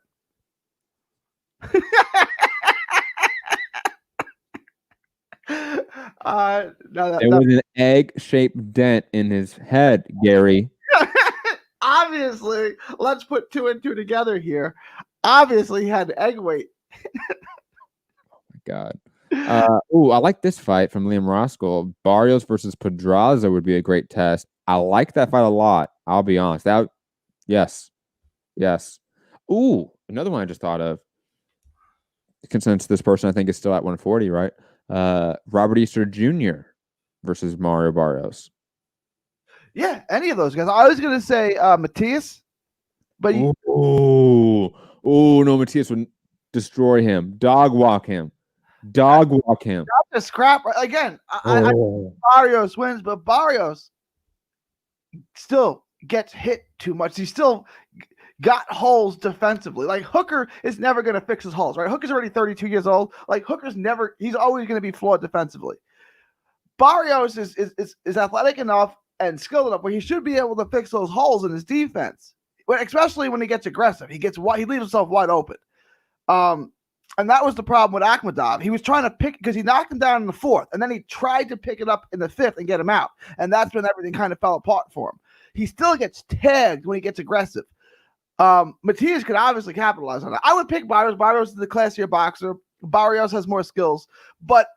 Speaker 1: There was an egg-shaped dent in his head, Gary.
Speaker 2: Obviously, let's put 2 and 2 together here. Obviously, he had egg weight.
Speaker 1: Oh my God. I like this fight from Liam Roscoe. Barrios versus Pedraza would be a great test. I like that fight a lot. I'll be honest. Yes. Ooh, another one I just thought of. Since this person I think is still at 140, right? Robert Easter Jr. versus Mario Barrios.
Speaker 2: Yeah, any of those guys. I was gonna say Matias, but
Speaker 1: no, Matias would destroy him, dog walk him. Not the
Speaker 2: scrap again. I Barrios wins, but Barrios still gets hit too much. He still got holes defensively. Like Hooker is never going to fix his holes, right? Hooker's already 32 years old. Like he's always going to be flawed defensively. Barrios is athletic enough and skilled enough where he should be able to fix those holes in his defense, especially when he gets aggressive. He leaves himself wide open. And that was the problem with Akhmadov. He was trying to pick because he knocked him down in the 4th, and then he tried to pick it up in the 5th and get him out. And that's when everything kind of fell apart for him. He still gets tagged when he gets aggressive. Matias could obviously capitalize on that. I would pick Barrios. Barrios is the classier boxer. Barrios has more skills, but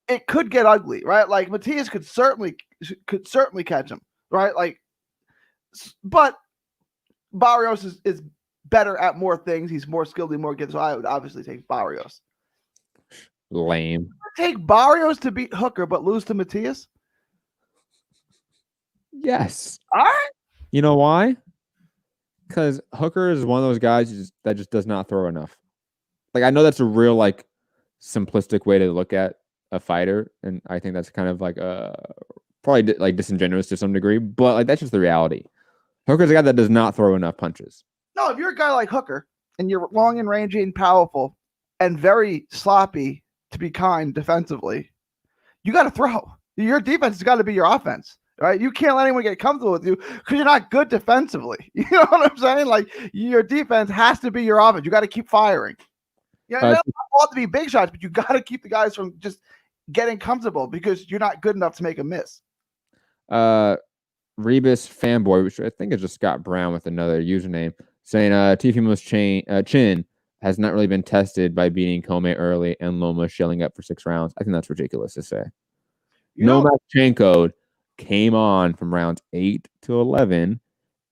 Speaker 2: it could get ugly, right? Like Matias could certainly catch him, right? Like, but Barrios is better at more things. He's more skilled and more gifted. So I would obviously take Barrios.
Speaker 1: Lame.
Speaker 2: Take Barrios to beat Hooker, but lose to Matias?
Speaker 1: Yes.
Speaker 2: All right.
Speaker 1: You know why? Because Hooker is one of those guys that just does not throw enough. Like, I know that's a real, like, simplistic way to look at a fighter, and I think that's kind of like probably like disingenuous to some degree, but like that's just the reality. Hooker's a guy that does not throw enough punches.
Speaker 2: No, if you're a guy like Hooker and you're long and rangy and powerful and very sloppy, to be kind, defensively, you got to throw. Your defense has got to be your offense, right? You can't let anyone get comfortable with you because you're not good defensively. You know what I'm saying? Like, your defense has to be your offense. You got to keep firing. Yeah, you don't want to be big shots, but you got to keep the guys from just getting comfortable because you're not good enough to make a miss.
Speaker 1: Rebus fanboy, which I think is just Scott Brown with another username, saying Teofimo's chin has not really been tested by beating Kome early and Loma shelling up for 6 rounds. I think that's ridiculous to say. Nomachenko came on from rounds 8 to 11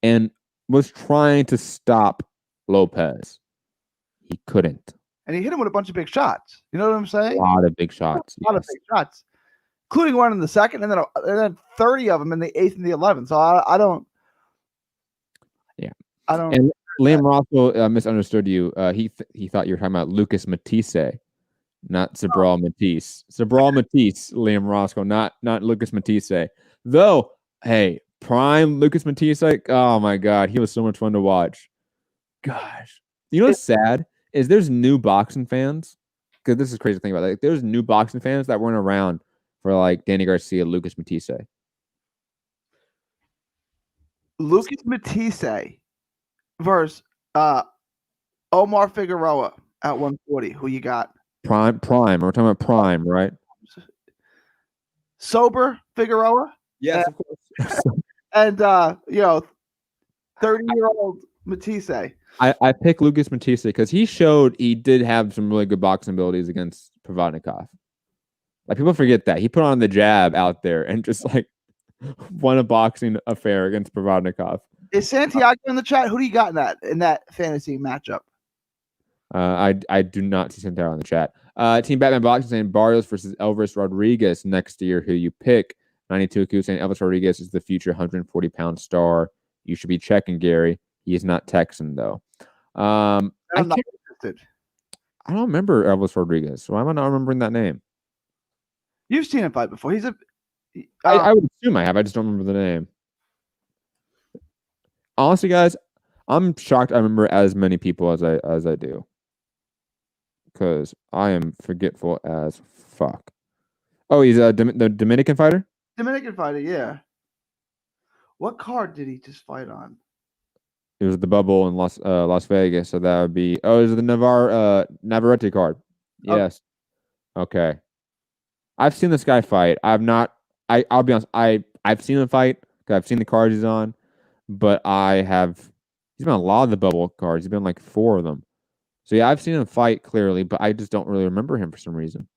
Speaker 1: and was trying to stop Lopez. He couldn't.
Speaker 2: And he hit him with a bunch of big shots. You know what I'm saying?
Speaker 1: A lot of big shots.
Speaker 2: A lot of big shots, including one in the 2nd, and then 30 of them in the 8th and the 11th. So I don't.
Speaker 1: Yeah,
Speaker 2: I don't.
Speaker 1: And Liam Roscoe misunderstood you. He thought you were talking about Lucas Matisse, not Sabral Matisse. Sabral Matisse, Liam Roscoe, not Lucas Matisse. Though, hey, prime Lucas Matisse. Oh my God, he was so much fun to watch. Gosh, you know what's sad is there's new boxing fans, because this is crazy to think about. Like, there's new boxing fans that weren't around for like Danny Garcia, Lucas Matisse.
Speaker 2: Lucas Matisse versus Omar Figueroa at 140. Who you got?
Speaker 1: Prime. We're talking about prime, right?
Speaker 2: Sober Figueroa?
Speaker 1: Yes, of course.
Speaker 2: And 30-year-old Matisse.
Speaker 1: I pick Lucas Matisse because he showed he did have some really good boxing abilities against Provodnikov. Like, people forget that. He put on the jab out there and just like won a boxing affair against Provodnikov.
Speaker 2: Is Santiago in the chat? Who do you got in that fantasy matchup?
Speaker 1: I do not see Santiago in the chat. Team Batman Boxing saying Barrios versus Elvis Rodriguez next year. Who you pick? 92Q saying Elvis Rodriguez is the future 140-pound star. You should be checking, Gary. He is not Texan, though.
Speaker 2: I'm not interested.
Speaker 1: I don't remember Elvis Rodriguez. Why am I not remembering that name?
Speaker 2: You've seen him fight before. He's
Speaker 1: I would assume I have. I just don't remember the name. Honestly, guys, I'm shocked I remember as many people as I do. Because I am forgetful as fuck. Oh, he's the Dominican fighter?
Speaker 2: Dominican fighter, yeah. What card did he just fight on?
Speaker 1: It was the bubble in Las Vegas, so that would be. Oh, it was the Navarrete card. Yes. Okay. I've seen this guy fight. I'll be honest. I've seen him fight because I've seen the cards he's on, but he's been on a lot of the bubble cards. He's been like 4 of them. So yeah, I've seen him fight clearly, but I just don't really remember him for some reason.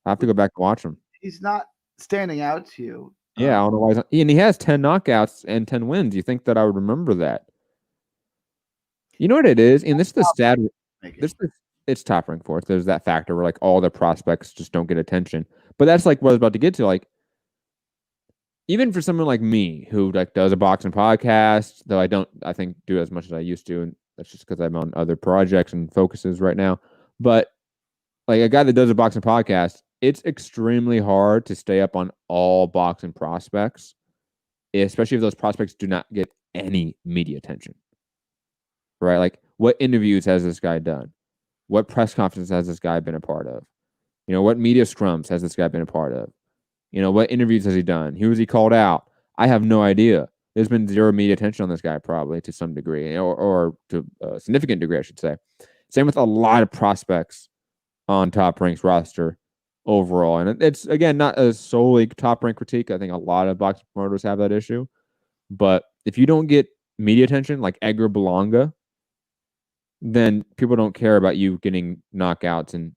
Speaker 1: I have to go back and watch him.
Speaker 2: He's not standing out to you.
Speaker 1: Yeah, I don't know why. And he has 10 knockouts and 10 wins. You think that I would remember that? You know what it is? And this is the sad. It's top rank 4th. There's that factor where like all the prospects just don't get attention. But that's like what I was about to get to. Like, even for someone like me who like does a boxing podcast, though I think do as much as I used to, and that's just because I'm on other projects and focuses right now. But like a guy that does a boxing podcast, it's extremely hard to stay up on all boxing prospects, especially if those prospects do not get any media attention. Right? Like, what interviews has this guy done? What press conferences has this guy been a part of? You know, what media scrums has this guy been a part of? You know, what interviews has he done? Who has he called out? I have no idea. There's been zero media attention on this guy, probably to some degree, or to a significant degree, I should say. Same with a lot of prospects on Top Rank's roster overall. And it's, again, not a solely Top Rank critique. I think a lot of boxing promoters have that issue. But if you don't get media attention like Edgar Belonga, then people don't care about you getting knockouts in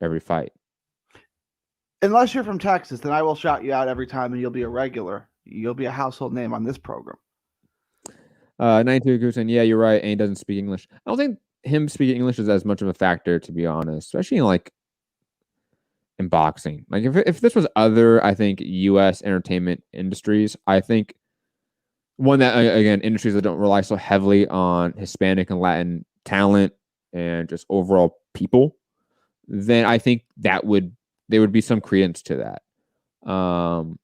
Speaker 1: every fight.
Speaker 2: Unless you're from Texas, then I will shout you out every time and you'll be a regular. You'll be a household name on this program.
Speaker 1: 92 saying, yeah, you're right. And he doesn't speak English. I don't think him speaking English is as much of a factor, to be honest, especially in boxing. Like if this was other, I think, U.S. entertainment industries, I think one that, again, industries that don't rely so heavily on Hispanic and Latin talent and just overall people, then I think there would be some credence to that. The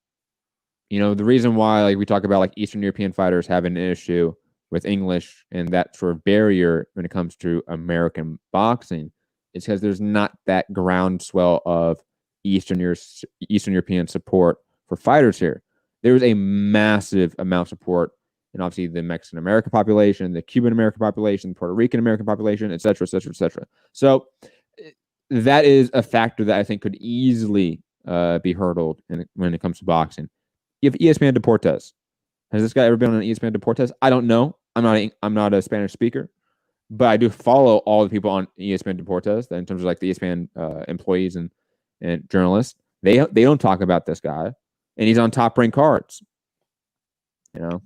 Speaker 1: reason why we talk about Eastern European fighters having an issue with English and that sort of barrier when it comes to American boxing is because there's not that groundswell of Eastern European support for fighters here. There's a massive amount of support in obviously the Mexican American population, the Cuban American population, the Puerto Rican American population, et cetera, et cetera, et cetera. So that is a factor that I think could easily be hurdled when it comes to boxing. You have ESPN Deportes. Has this guy ever been on an ESPN Deportes? I don't know. I'm not a Spanish speaker, but I do follow all the people on ESPN Deportes. That in terms of the ESPN employees and journalists, they don't talk about this guy, and he's on Top Rank cards.
Speaker 2: It's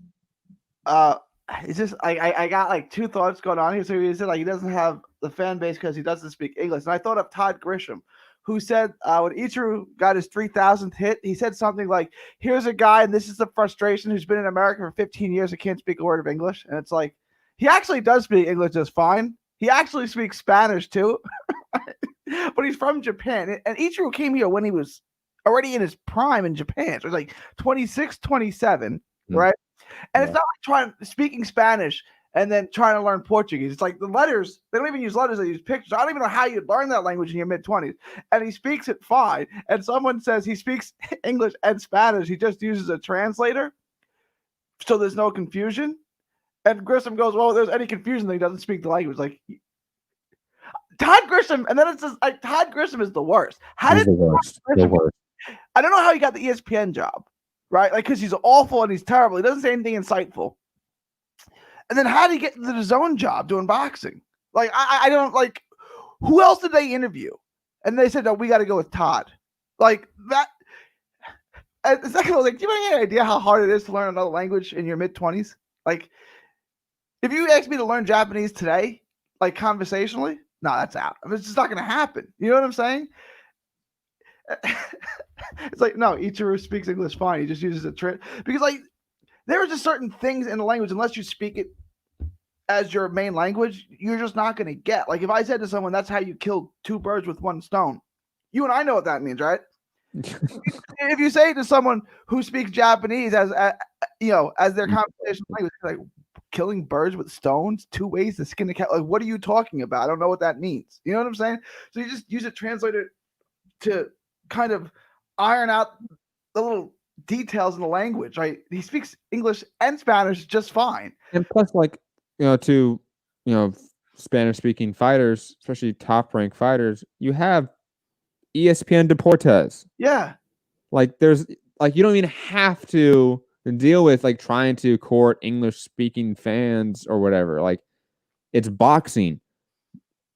Speaker 2: just I got two thoughts going on here. So he said he doesn't have the fan base because he doesn't speak English, and I thought of Todd Grisham, who said when Ichiro got his 3,000th hit, he said something like, "Here's a guy, and this is the frustration, who's been in America for 15 years and can't speak a word of English." And it's he actually does speak English just fine. He actually speaks Spanish too, but he's from Japan. And Ichiro came here when he was already in his prime in Japan. So it was 26, 27, right? And it's not speaking Spanish and then trying to learn Portuguese. It's the letters, they don't even use letters, they use pictures. I don't even know how you'd learn that language in your mid-20s. And he speaks it fine. And someone says he speaks English and Spanish. He just uses a translator, so there's no confusion. And Grisham goes, well, if there's any confusion, then he doesn't speak the language. Todd Grisham, and then it's just Todd Grisham is the worst.
Speaker 1: He's the worst.
Speaker 2: I don't know how he got the ESPN job, right? Because he's awful and he's terrible. He doesn't say anything insightful. And then how did he get the DAZN job doing boxing? I don't who else did they interview? And they said, no, we got to go with Todd. That. And the second of all, do you have any idea how hard it is to learn another language in your mid-20s? If you ask me to learn Japanese today, conversationally, no, that's out. It's just not going to happen. You know what I'm saying? It's no, Ichiro speaks English fine. He just uses a trick because there are just certain things in the language, unless you speak it as your main language, you're just not going to get. If I said to someone, that's how you kill two birds with one stone, you and I know what that means, right? If you say to someone who speaks Japanese as their conversation language, killing birds with stones, 2 ways to skin a cat. What are you talking about? I don't know what that means. You know what I'm saying? So you just use a translator to kind of iron out the little details in the language, right? He speaks English and Spanish just fine.
Speaker 1: And plus, to Spanish-speaking fighters, especially top-ranked fighters, you have ESPN Deportes.
Speaker 2: Yeah.
Speaker 1: There's you don't even have to deal with trying to court English-speaking fans or whatever. It's boxing.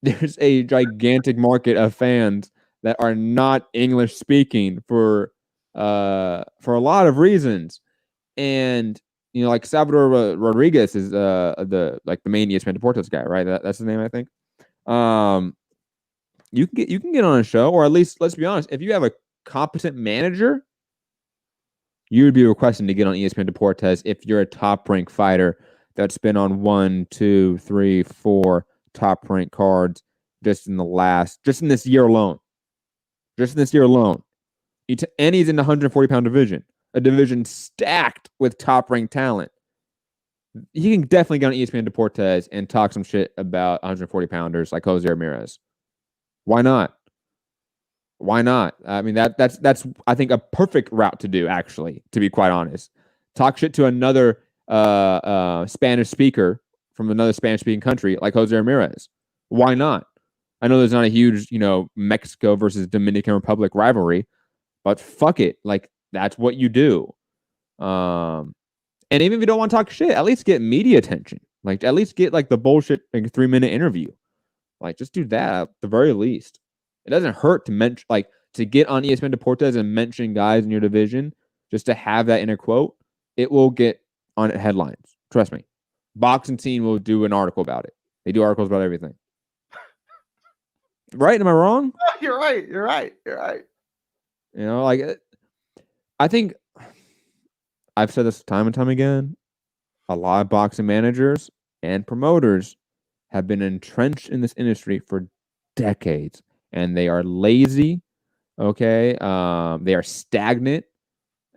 Speaker 1: There's a gigantic market of fans that are not English speaking for a lot of reasons. And Salvador Rodriguez is the main ESPN Deportes guy, right? That's his name, I think. You can get on a show, or at least, let's be honest, if you have a competent manager, you would be requesting to get on ESPN Deportes if you're a top-ranked fighter that's been on 1, 2, 3, 4 top-ranked cards just in this year alone. Just in this year alone. And he's in the 140-pound division, a division stacked with top-ranked talent. He can definitely get on ESPN Deportes and talk some shit about 140-pounders like Jose Ramirez. Why not? Why not? I mean, that's I think a perfect route to do, actually, to be quite honest. Talk shit to another Spanish speaker from another Spanish-speaking country like Jose Ramirez. Why not? I know there's not a huge, Mexico versus Dominican Republic rivalry, but fuck it. Like, that's what you do. And even if you don't want to talk shit, at least get media attention. Like, at least get like the bullshit 3-minute interview. Like, just do that at the very least. It doesn't hurt to mention, like, to get on ESPN Deportes and mention guys in your division, just to have that in a quote. It will get on headlines. Trust me. Boxing Scene will do an article about it. They do articles about everything. Right? Am I wrong?
Speaker 2: You're right. You're right. You're right.
Speaker 1: Like, I think I've said this time and time again. A lot of boxing managers and promoters have been entrenched in this industry for decades, and they are lazy. Okay, they are stagnant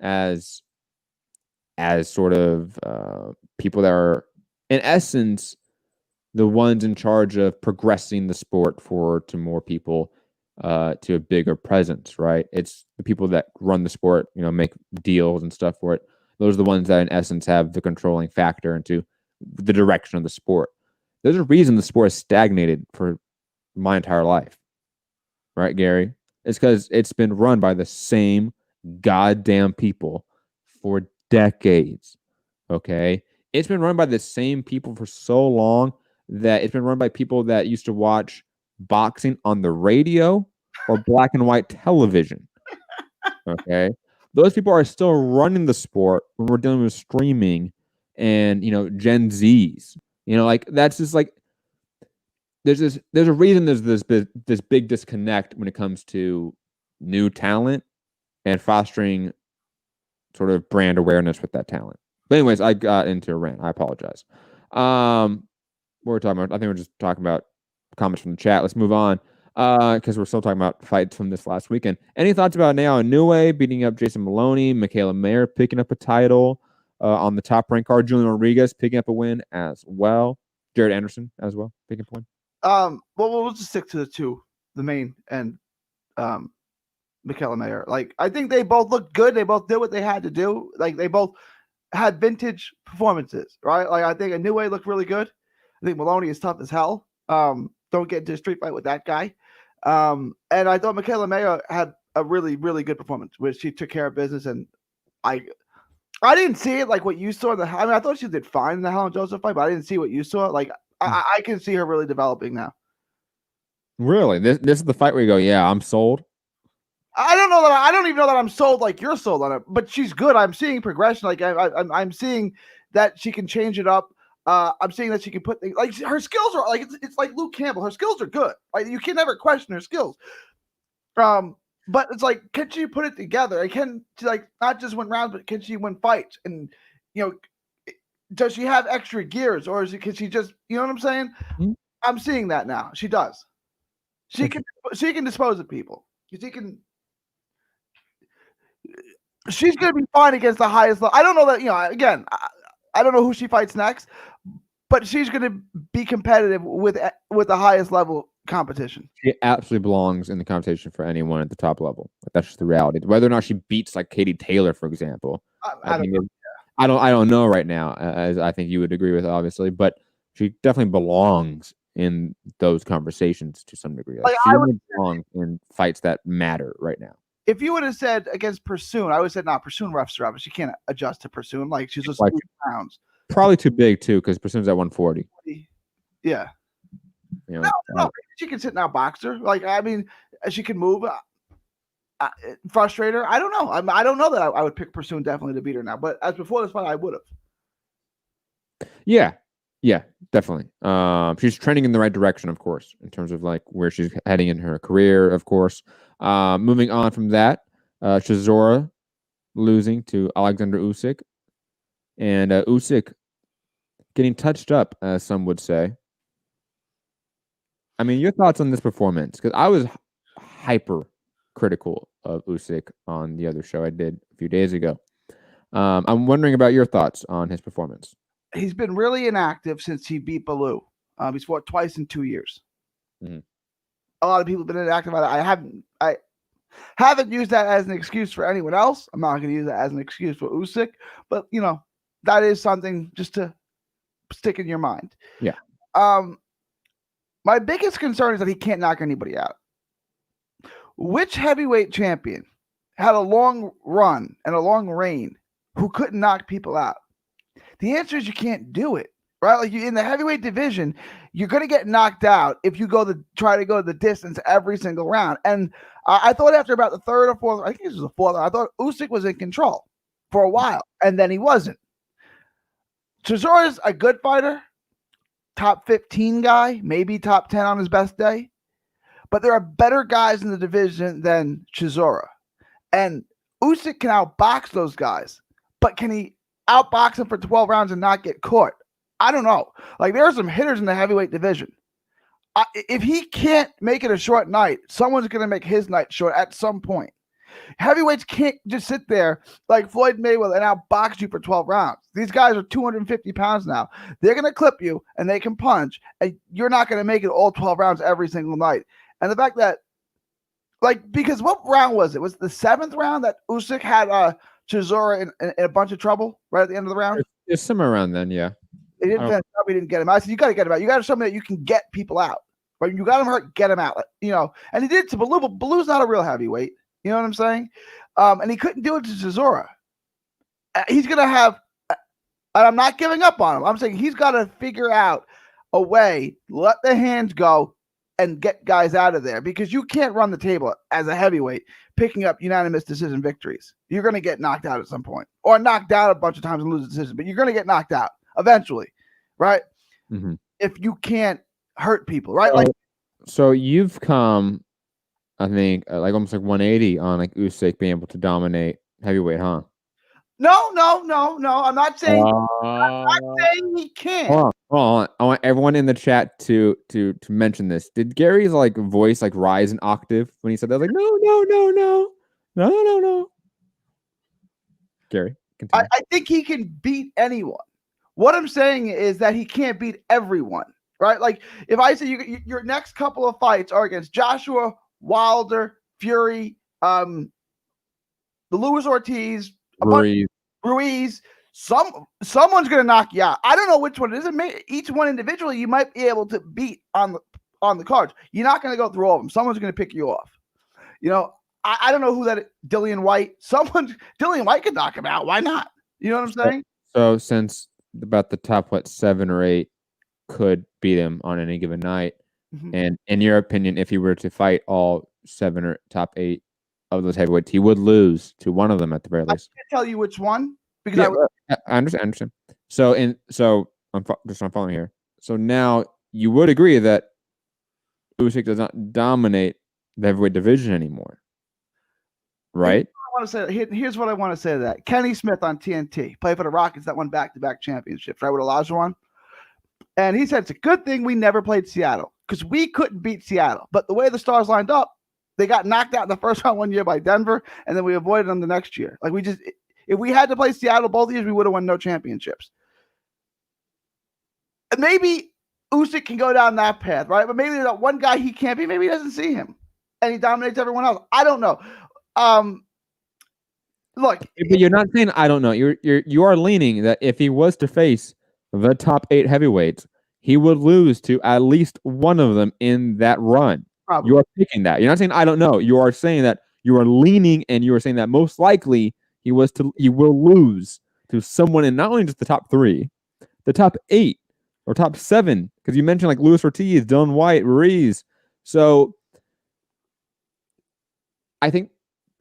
Speaker 1: as sort of people that are, in essence, the ones in charge of progressing the sport to more people, to a bigger presence. Right? It's the people that run the sport, make deals and stuff for it. Those are the ones that, in essence, have the controlling factor into the direction of the sport. There's a reason the sport has stagnated for my entire life. Right, Gary? It's because it's been run by the same goddamn people for decades. Okay? It's been run by the same people for so long that it's been run by people that used to watch boxing on the radio or black and white television. Okay? Those people are still running the sport when we're dealing with streaming and, Gen Zs. Like, that's just like, there's a reason there's this big disconnect when it comes to new talent and fostering sort of brand awareness with that talent. But anyways, I got into a rant. I apologize. What we're talking about, I think we're just talking about comments from the chat. Let's move on, because we're still talking about fights from this last weekend. Any thoughts about Inoue beating up Jason Maloney, Michaela Mayer picking up a title on the top ranked card, Julian Rodriguez picking up a win as well, Jared Anderson as well picking up a win?
Speaker 2: Well, we'll just stick to the two, the main and Michaela Mayer. Like, I think they both looked good. They both did what they had to do. Like, they both had vintage performances, right? Like, I think Inoue looked really good. I think Maloney is tough as hell. Don't get into a street fight with that guy. And I thought Michaela Mayer had a really, really good performance, where she took care of business. And I didn't see it like what you saw. I thought she did fine in the Helen Joseph fight, but I didn't see what you saw. Like, I can see her really developing now.
Speaker 1: Really? This is the fight where you go, yeah, I'm sold?
Speaker 2: I don't even know that I'm sold like you're sold on it, but she's good. I'm seeing progression. Like, I'm seeing that she can change it up. I'm seeing that she can put things, like, her skills are like, it's like Luke Campbell. Her skills are good. Like, you can never question her skills. But it's like, can she put it together? And can she, like, not just win rounds, but can she win fights? And, does she have extra gears, or can she just, you know what I'm saying? Mm-hmm. I'm seeing that now. She does. She can dispose of people. She's going to be fine against the highest level. I don't know that, again, I don't know who she fights next, but she's going to be competitive with the highest level competition.
Speaker 1: She absolutely belongs in the competition for anyone at the top level. That's just the reality. Whether or not she beats like Katie Taylor, for example, I don't know right now, as I think you would agree with, obviously, but she definitely belongs in those conversations to some degree. Like, she would belong in fights that matter right now.
Speaker 2: If you would have said against Pursoon, I would have said, nah, Pursoon roughs her up. She can't adjust to Pursoon. Like, she's just 2 pounds.
Speaker 1: Probably too big, too, because Pursoon's at 140.
Speaker 2: Yeah. No, she can sit now, boxer. Like, I mean, she can move. Frustrate her. I don't know. I don't know that I would pick Pursoon definitely to beat her now. But as before this fight, I would have.
Speaker 1: Yeah, definitely. She's trending in the right direction, of course, in terms of like where she's heading in her career, of course. Moving on from that, Chisora losing to Alexander Usyk, and Usyk getting touched up, as some would say. I mean, your thoughts on this performance? Because I was hyper critical of Usyk on the other show I did a few days ago. I'm wondering about your thoughts on his performance.
Speaker 2: He's been really inactive since he beat Bellew. He's fought twice in 2 years. Mm-hmm. A lot of people have been inactive. I haven't used that as an excuse for anyone else. I'm not going to use that as an excuse for Usyk, but that is something just to stick in your mind.
Speaker 1: Yeah.
Speaker 2: My biggest concern is that he can't knock anybody out. Which heavyweight champion had a long run and a long reign who couldn't knock people out? The answer is you can't do it, right? Like in the heavyweight division, you're going to get knocked out if you try to go the distance every single round. And I thought after about the third or fourth, I think this was the fourth, I thought Usyk was in control for a while, and then he wasn't. Chisora's a good fighter, top 15 guy, maybe top 10 on his best day. But there are better guys in the division than Chisora. And Usyk can outbox those guys. But can he outbox them for 12 rounds and not get caught? I don't know. Like, there are some hitters in the heavyweight division. If he can't make it a short night, someone's going to make his night short at some point. Heavyweights can't just sit there like Floyd Mayweather and outbox you for 12 rounds. These guys are 250 pounds now. They're going to clip you, and they can punch, and you're not going to make it all 12 rounds every single night. And the fact that, like, because what round was it? Was it the 7th round that Usyk had Chisora in a bunch of trouble right at the end of the round?
Speaker 1: It's somewhere around then, yeah.
Speaker 2: He didn't get him out. I said, you got to get him out. You got to show me that you can get people out. Right? You got him hurt, get him out. You know, and he did to Baloo. But Baloo's not a real heavyweight. You know what I'm saying? And he couldn't do it to Chisora. He's going to have, and I'm not giving up on him. I'm saying he's got to figure out a way, let the hands go, and get guys out of there, because you can't run the table as a heavyweight picking up unanimous decision victories. You're going to get knocked out at some point, or knocked out a bunch of times and lose a decision, but you're going to get knocked out eventually, right?
Speaker 1: Mm-hmm.
Speaker 2: If you can't hurt people, right?
Speaker 1: So you've come, I think, like almost like 180 on like Usyk being able to dominate heavyweight, huh?
Speaker 2: No. I'm not saying he can't.
Speaker 1: Hold on. I want everyone in the chat to mention this. Did Gary's like voice like rise an octave when he said that? Like, no. Gary, continue.
Speaker 2: I think he can beat anyone. What I'm saying is that he can't beat everyone, right? Like, if I say your next couple of fights are against Joshua, Wilder, Fury, the Luis Ortiz, Ruiz, someone's going to knock you out. I don't know which one it is. Each one individually, you might be able to beat on the cards. You're not going to go through all of them. Someone's going to pick you off. You know, I don't know who that is. Dillian White. Dillian White could knock him out. Why not? You know what I'm saying?
Speaker 1: So since about the top 7 or 8 could beat him on any given night, and in your opinion, if he were to fight all 7 or top 8 of those heavyweights, he would lose to one of them at the very least.
Speaker 2: I can't tell you which one, because
Speaker 1: I understand. So I'm following here. So now you would agree that Usyk does not dominate the heavyweight division anymore, right?
Speaker 2: Here's what I want to say to that. Kenny Smith on TNT, played for the Rockets that won back-to-back championships, right, with Olajuwon. And he said it's a good thing we never played Seattle, because we couldn't beat Seattle. But the way the stars lined up, they got knocked out in the first round one year by Denver, and then we avoided them the next year. Like, if we had to play Seattle both years, we would have won no championships. And maybe Usyk can go down that path, right? But maybe that one guy he can't beat, maybe he doesn't see him, and he dominates everyone else. I don't know. Look,
Speaker 1: but you're not saying I don't know. You are leaning that if he was to face the top 8 heavyweights, he would lose to at least one of them in that run. Probably. You are picking that. You're not saying I don't know. You are saying that you are leaning, and you are saying that most likely he will lose to someone in not only just the top 3, the top 8 or top 7, because you mentioned like Luis Ortiz, Dillian White, Ruiz. So I think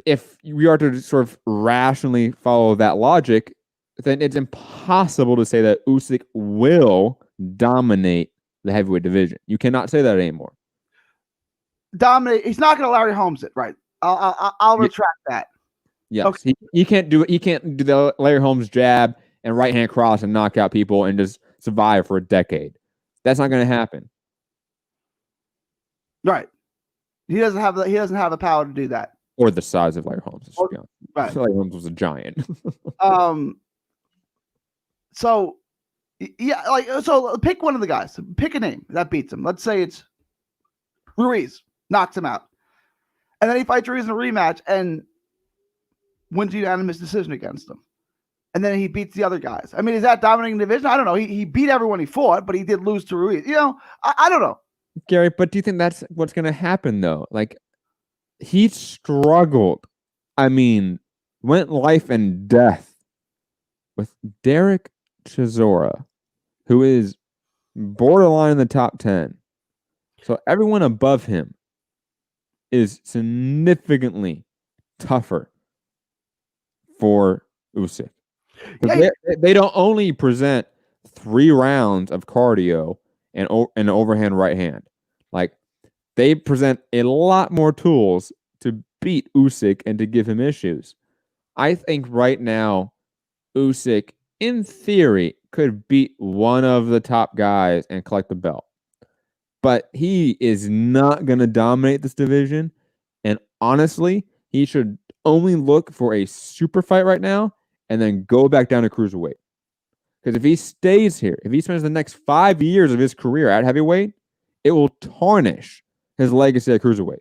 Speaker 1: if we are to sort of rationally follow that logic, then it's impossible to say that Usyk will dominate the heavyweight division. You cannot say that anymore.
Speaker 2: Dominate. He's not going to Larry Holmes it, right? I'll retract that.
Speaker 1: Yes, okay. He can't do it. He can't do the Larry Holmes jab and right hand cross and knock out people and just survive for a decade. That's not going to happen. Right.
Speaker 2: He doesn't have the power to do that.
Speaker 1: Or the size of Larry Holmes.
Speaker 2: Right.
Speaker 1: Larry Holmes was a giant.
Speaker 2: So pick one of the guys. Pick a name that beats him. Let's say it's Ruiz, knocks him out, and then he fights Ruiz in a rematch and wins a unanimous decision against him, and then he beats the other guys. I mean, is that dominating the division? I don't know. He beat everyone he fought, but he did lose to Ruiz. You know, I don't know.
Speaker 1: Gary, but do you think that's what's going to happen though? Like he struggled. I mean, went life and death with Derek Chisora, who is borderline in the top 10. So everyone above him is significantly tougher for Usyk.
Speaker 2: Yeah,
Speaker 1: They don't only present 3 rounds of cardio and an overhand right hand. Like they present a lot more tools to beat Usyk and to give him issues. I think right now Usyk, in theory, could beat one of the top guys and collect the belt. But he is not going to dominate this division. And honestly, he should only look for a super fight right now and then go back down to cruiserweight. Because if he stays here, if he spends the next 5 years of his career at heavyweight, it will tarnish his legacy at cruiserweight.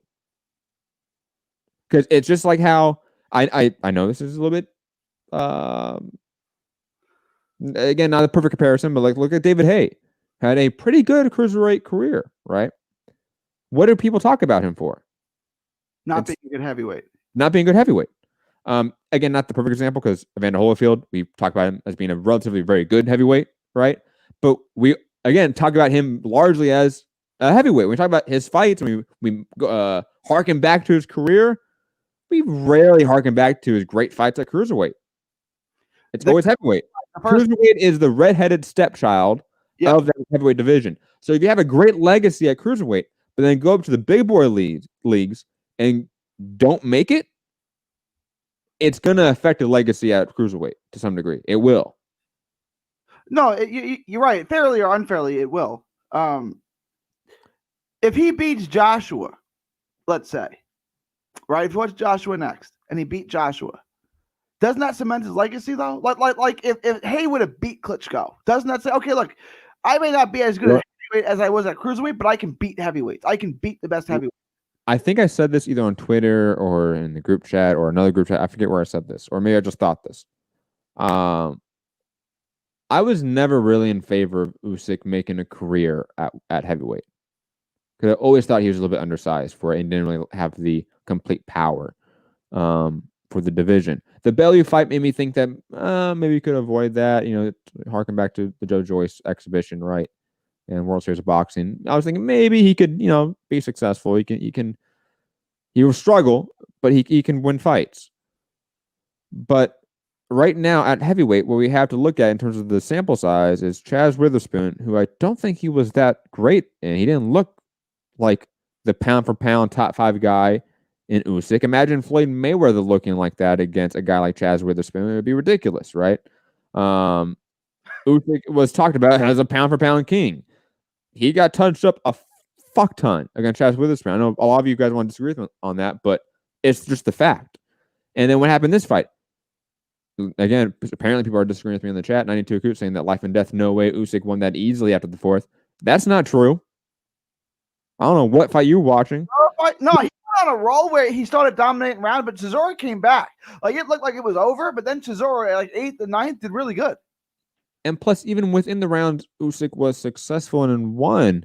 Speaker 1: Because it's just like how I know this is a little bit again, not a perfect comparison, but like look at David Haye. Had a pretty good cruiserweight career, right? What do people talk about him for?
Speaker 2: not being a good heavyweight.
Speaker 1: Not being a good heavyweight. Again, not the perfect example because Evander Holyfield, we talk about him as being a relatively very good heavyweight, right? But we again talk about him largely as a heavyweight. When we talk about his fights, we harken back to his career. We rarely harken back to his great fights at cruiserweight. It's always heavyweight. Cruiserweight is the redheaded stepchild of that heavyweight division. So if you have a great legacy at cruiserweight, but then go up to the big boy leagues and don't make it, it's going to affect the legacy at cruiserweight to some degree. It will.
Speaker 2: No, you're right. Fairly or unfairly, it will. If he beats Joshua, let's say, right? If you watch Joshua next and he beat Joshua, doesn't that cement his legacy though? Like if Haye would have beat Klitschko, doesn't that say, okay, look, I may not be as good at heavyweight as I was at cruiserweight, but I can beat heavyweights. I can beat the best heavyweight.
Speaker 1: I think I said this either on Twitter or in the group chat or another group chat. I forget where I said this, or maybe I just thought this. I was never really in favor of Usyk making a career at heavyweight because I always thought he was a little bit undersized for it and didn't really have the complete power for the division. The Bellew fight made me think that maybe you could avoid that. You know, harken back to the Joe Joyce exhibition, right? And World Series of Boxing. I was thinking maybe he could, be successful. He will struggle, but he can win fights. But right now at heavyweight, what we have to look at in terms of the sample size is Chaz Witherspoon, who I don't think he was that great, and he didn't look like the pound for pound top 5 guy in Usyk. Imagine Floyd Mayweather looking like that against a guy like Chaz Witherspoon. It would be ridiculous, right? Usyk was talked about as a pound for pound king. He got touched up a fuck ton against Chaz Witherspoon. I know a lot of you guys want to disagree with me on that, but it's just the fact. And then what happened in this fight? Again, apparently people are disagreeing with me in the chat. 92 Coot saying that life and death, no way Usyk won that easily after the 4th. That's not true. I don't know what fight you were watching.
Speaker 2: No, he went on a roll where he started dominating round, but Chisora came back. Like it looked like it was over, but then Chisora, like 8th and 9th, did really good.
Speaker 1: And plus, even within the rounds, Usyk was successful and won.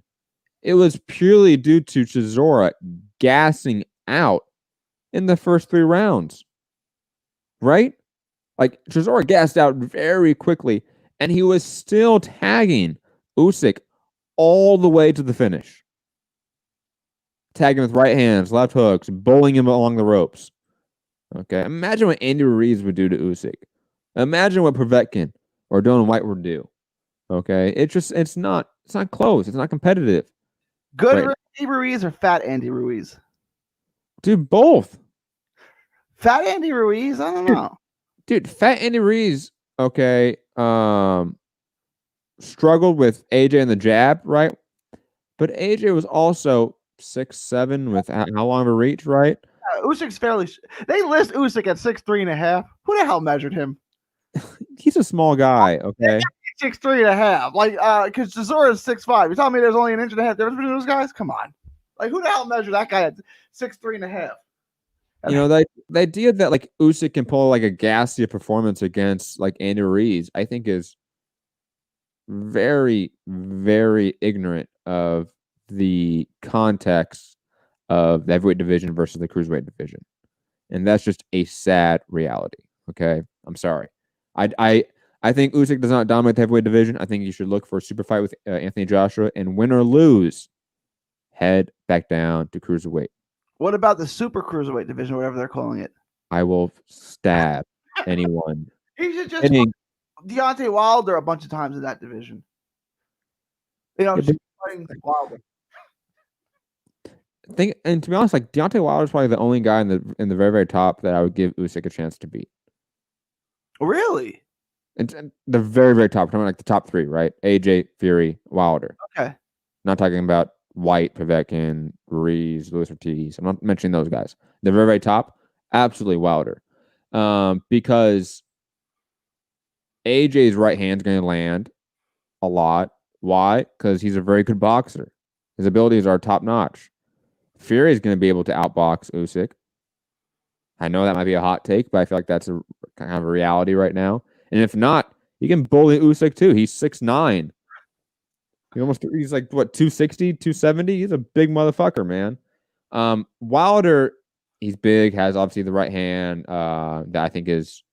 Speaker 1: It was purely due to Chisora gassing out in the first 3 rounds. Right? Like, Chisora gassed out very quickly, and he was still tagging Usyk all the way to the finish. Tagging with right hands, left hooks, bowling him along the ropes. Okay? Imagine what Andy Ruiz would do to Usyk. Imagine what Povetkin or Dylan White would do. Okay? It's not close. It's not competitive.
Speaker 2: Good right. Andy Ruiz or fat Andy Ruiz?
Speaker 1: Dude, both.
Speaker 2: Fat Andy Ruiz? I don't know.
Speaker 1: Dude, fat Andy Ruiz, okay, struggled with AJ and the jab, right? But AJ was also 6'7" with how long of a reach, right?
Speaker 2: Usyk's fairly. They list Usyk at 6'3.5". Who the hell measured him?
Speaker 1: He's a small guy, okay?
Speaker 2: 6'3.5". Like, because Chisora is 6'5". You're telling me there's only an inch and a half difference between those guys? Come on. Like, who the hell measured that guy at 6'3.5"?
Speaker 1: You know, the idea that like Usyk can pull like a gassy performance against like Andy Ruiz, I think is very, very ignorant of the context of the heavyweight division versus the cruiserweight division. And that's just a sad reality. Okay. I'm sorry. I think Usyk does not dominate the heavyweight division. I think you should look for a super fight with Anthony Joshua, and win or lose, head back down to cruiserweight.
Speaker 2: What about the super cruiserweight division, whatever they're calling it?
Speaker 1: I will stab anyone.
Speaker 2: He should just fight Deontay Wilder a bunch of times in that division. Fighting Wilder.
Speaker 1: And to be honest, like Deontay Wilder is probably the only guy in the very, very top that I would give Usyk a chance to beat.
Speaker 2: Really?
Speaker 1: And the very, very top. I'm talking like the top three, right? AJ, Fury, Wilder.
Speaker 2: Okay.
Speaker 1: Not talking about White, Povetkin, Ruiz, Luis Ortiz. I'm not mentioning those guys. The very, very top, absolutely Wilder. Because AJ's right hand's going to land a lot. Why? Because he's a very good boxer. His abilities are top notch. Fury is going to be able to outbox Usyk. I know that might be a hot take, but I feel like that's a kind of a reality right now. And if not, he can bully Usyk too. He's 6'9". He's like what, 260, 270? He's a big motherfucker, man. Wilder, he's big, has obviously the right hand that I think is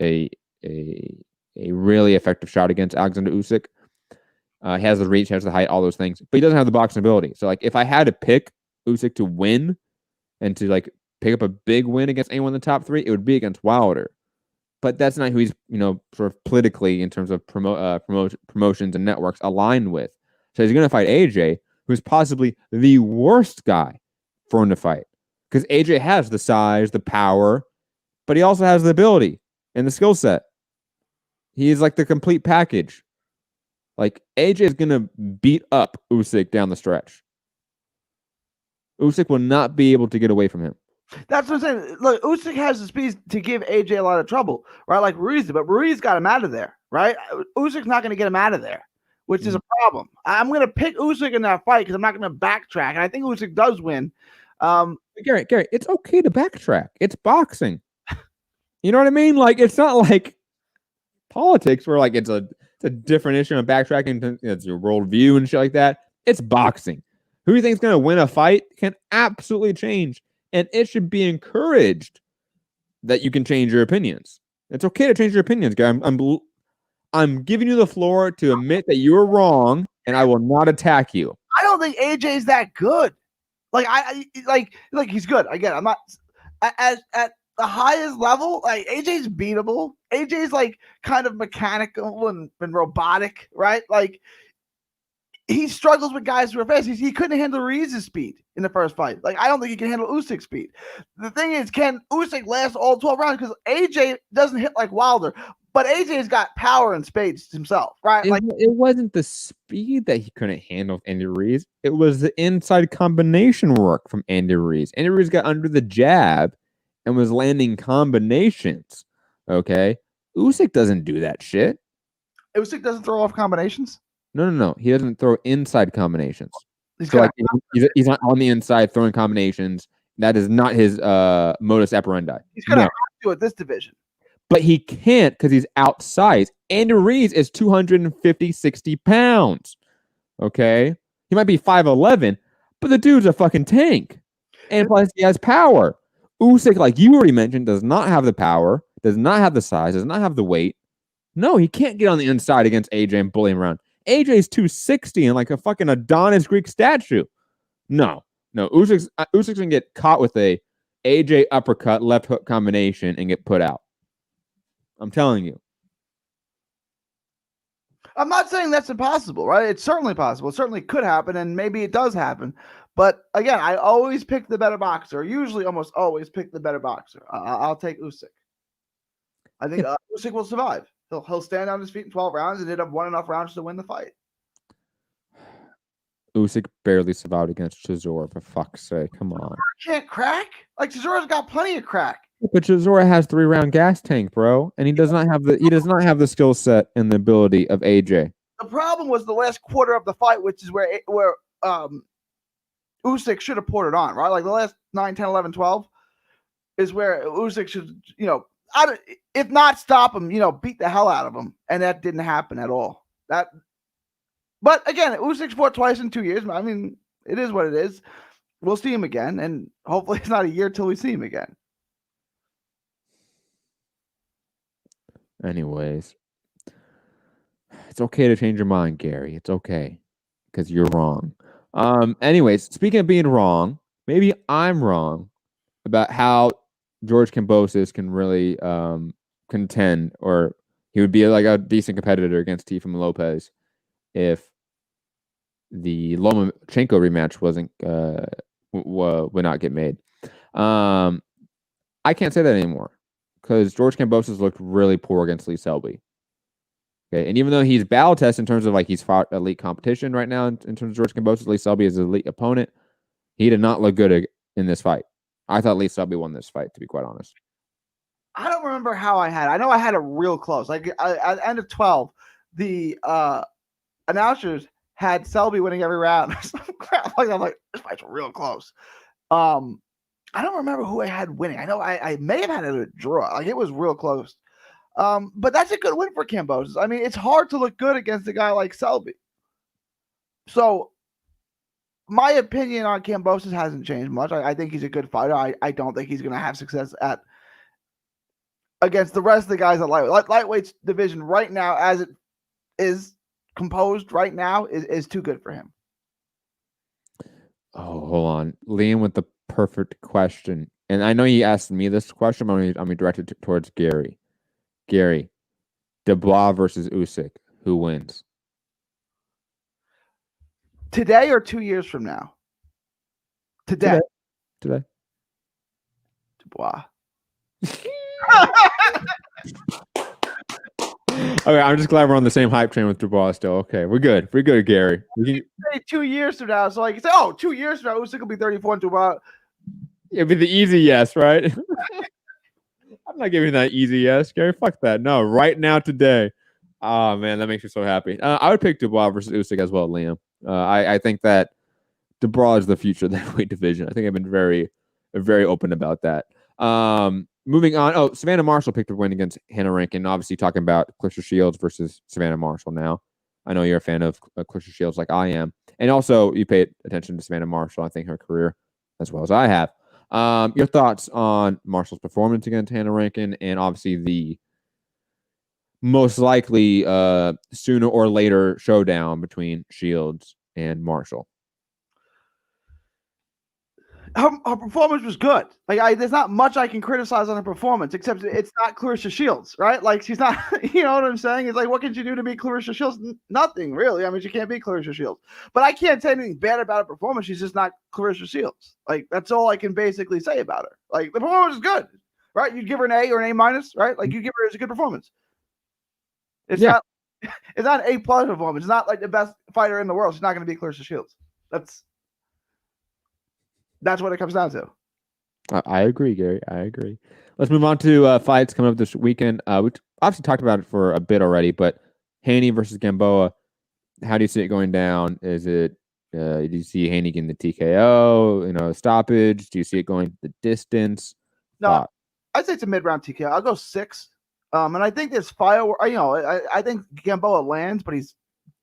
Speaker 1: a really effective shot against Alexander Usyk. He has the reach, has the height, all those things, but he doesn't have the boxing ability. So like if I had to pick Usyk to win and to like pick up a big win against anyone in the top three, it would be against Wilder. But that's not who he's, sort of politically in terms of promotions and networks aligned with. So he's going to fight AJ, who's possibly the worst guy for him to fight. Because AJ has the size, the power, but he also has the ability and the skill set. He is like the complete package. Like AJ is going to beat up Usyk down the stretch. Usyk will not be able to get away from him.
Speaker 2: That's what I'm saying. Look, Usyk has the speed to give AJ a lot of trouble, right? Like Ruiz did, but Ruiz got him out of there, right? Usyk's not going to get him out of there, which is a problem. I'm going to pick Usyk in that fight because I'm not going to backtrack, and I think Usyk does win.
Speaker 1: Gary, it's okay to backtrack. It's boxing. You know what I mean? Like it's not like politics where like it's a different issue of backtracking. It's your worldview and shit like that. It's boxing. Who do you think is going to win a fight can absolutely change. And it should be encouraged that you can change your opinions. It's okay to change your opinions, guy. I'm giving you the floor to admit that you're wrong, and I will not attack you.
Speaker 2: I don't think AJ's that good. Like like he's good. Again, I'm not at the highest level. Like AJ's beatable. AJ's like kind of mechanical and robotic, right? Like he struggles with guys who are fast. He couldn't handle Ruiz's speed in the first fight. Like, I don't think he can handle Usyk's speed. The thing is, can Usyk last all 12 rounds? Because AJ doesn't hit like Wilder, but AJ's got power and spades himself, right?
Speaker 1: It wasn't the speed that he couldn't handle with Andy Ruiz. It was the inside combination work from Andy Ruiz. Andy Ruiz got under the jab and was landing combinations. Okay? Usyk doesn't do that shit.
Speaker 2: Usyk doesn't throw off combinations?
Speaker 1: No. He doesn't throw inside combinations. He's not on the inside throwing combinations. That is not his modus operandi.
Speaker 2: He's going to have to at this division.
Speaker 1: But he can't because he's outsized. Andy Ruiz is 250, 60 pounds. Okay? He might be 5'11", but the dude's a fucking tank. And plus, he has power. Usyk, like you already mentioned, does not have the power, does not have the size, does not have the weight. No, he can't get on the inside against AJ and bully him around. AJ's 260 and like a fucking Adonis Greek statue. No. Usyk's gonna get caught with a AJ uppercut left hook combination and get put out. I'm telling you.
Speaker 2: I'm not saying that's impossible, right? It's certainly possible. It certainly could happen, and maybe it does happen. But again, I always pick the better boxer. Usually, almost always pick the better boxer. I'll take Usyk. I think Usyk will survive. He'll stand on his feet in 12 rounds and have won enough rounds to win the fight.
Speaker 1: Usyk barely survived against Chisora, for fuck's sake. Come on.
Speaker 2: Can't crack? Like Chisora's got plenty of crack.
Speaker 1: But Chisora has 3-round gas tank, bro, and he does not have the skill set and the ability of AJ.
Speaker 2: The problem was the last quarter of the fight, which is where Usyk should have poured it on, right? Like the last 9, 10, 11, 12 is where Usyk should, if not stop him, beat the hell out of him. And that didn't happen at all. But again, Usyk fought twice in 2 years. I mean, it is what it is. We'll see him again, and hopefully it's not a year till we see him again.
Speaker 1: Anyways, it's okay to change your mind, Gary. It's okay because you're wrong. Anyways, speaking of being wrong, maybe I'm wrong about how George Kambosos can really contend, or he would be like a decent competitor against Teofimo Lopez if the Lomachenko rematch wasn't would not get made. I can't say that anymore because George Kambosos looked really poor against Lee Selby. Okay, and even though he's battle tested in terms of like he's fought elite competition right now in terms of George Kambosos, Lee Selby is an elite opponent. He did not look good in this fight. I thought Lee Selby won this fight, to be quite honest.
Speaker 2: I don't remember how I had it. I know I had it real close. Like at the end of 12, the announcers had Selby winning every round. I'm like, this fight's real close. I don't remember who I had winning. I know I may have had it a draw. Like it was real close. But that's a good win for Kambosos. I mean, it's hard to look good against a guy like Selby. So my opinion on Kambosos hasn't changed much. I think he's a good fighter. I don't think he's going to have success against the rest of the guys at lightweight division right now, as it is composed right now, is too good for him.
Speaker 1: Oh, hold on. Liam with the perfect question. And I know he asked me this question, but I'm going to direct it towards Gary. Gary, Dubois versus Usyk. Who wins?
Speaker 2: Today or 2 years from now? Today. Dubois.
Speaker 1: Okay, I'm just glad we're on the same hype train with Dubois still. Okay, we're good. We're good, Gary.
Speaker 2: Say 2 years from now, so like you say, 2 years from now, Usyk will be 34 and Dubois.
Speaker 1: It'd be the easy yes, right? I'm not giving that easy yes, Gary. Fuck that. No, right now, today. Oh, man, that makes me so happy. I would pick Dubois versus Usyk as well, Liam. I think that Dubois is the future of the heavyweight division. I think I've been very, very open about that. Moving on. Oh, Savannah Marshall picked a win against Hannah Rankin. Obviously, talking about Clarissa Shields versus Savannah Marshall now. I know you're a fan of Clarissa Shields like I am. And also, you paid attention to Savannah Marshall. I think her career as well as I have. Your thoughts on Marshall's performance against Hannah Rankin, and obviously the most likely sooner or later showdown between Shields and Marshall.
Speaker 2: Her performance was good. Like there's not much I can criticize on her performance, except it's not Clarissa Shields, right? Like she's not, you know what I'm saying? It's like, what can she do to beat Clarissa Shields? Nothing really. I mean, she can't beat Clarissa Shields. But I can't say anything bad about her performance. She's just not Clarissa Shields. Like that's all I can basically say about her. Like the performance is good, right? You'd give her an A or an A minus, right? Like you give her as a good performance. It's not an A plus performance. It's not like the best fighter in the world. She's not going to beat Clarissa Shields. That's what it comes down to.
Speaker 1: I agree, Gary. I agree. Let's move on to fights coming up this weekend. We obviously talked about it for a bit already, but Haney versus Gamboa. How do you see it going down? Is it do you see Haney getting the TKO? Stoppage? Do you see it going the distance?
Speaker 2: No, I'd say it's a mid-round TKO. I'll go 6. And I think there's firework. I think Gamboa lands, but he's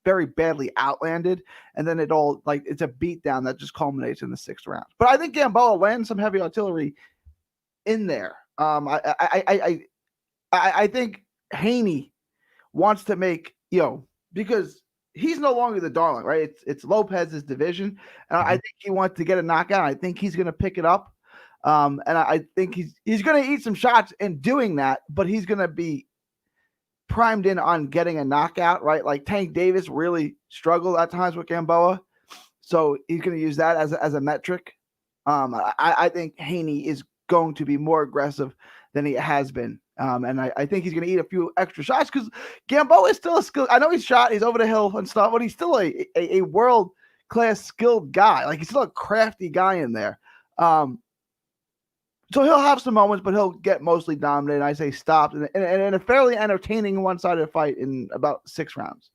Speaker 2: very badly outlanded, and then it's a beatdown that just culminates in the 6th round. But I think Gamboa lands some heavy artillery in there. I think Haney wants to make because he's no longer the darling, right? It's Lopez's division, and I think he wants to get a knockout. I think he's going to pick it up, and I think he's going to eat some shots in doing that, but he's going to be primed in on getting a knockout, right? Like Tank Davis really struggled at times with Gamboa, so he's going to use that as a metric. I think Haney is going to be more aggressive than he has been, and I think he's going to eat a few extra shots because Gamboa is still a skill. I know he's over the hill and stuff, but he's still a world class skilled guy. Like he's still a crafty guy in there. So he'll have some moments, but he'll get mostly dominated. I say stopped in a fairly entertaining one-sided fight in about 6 rounds.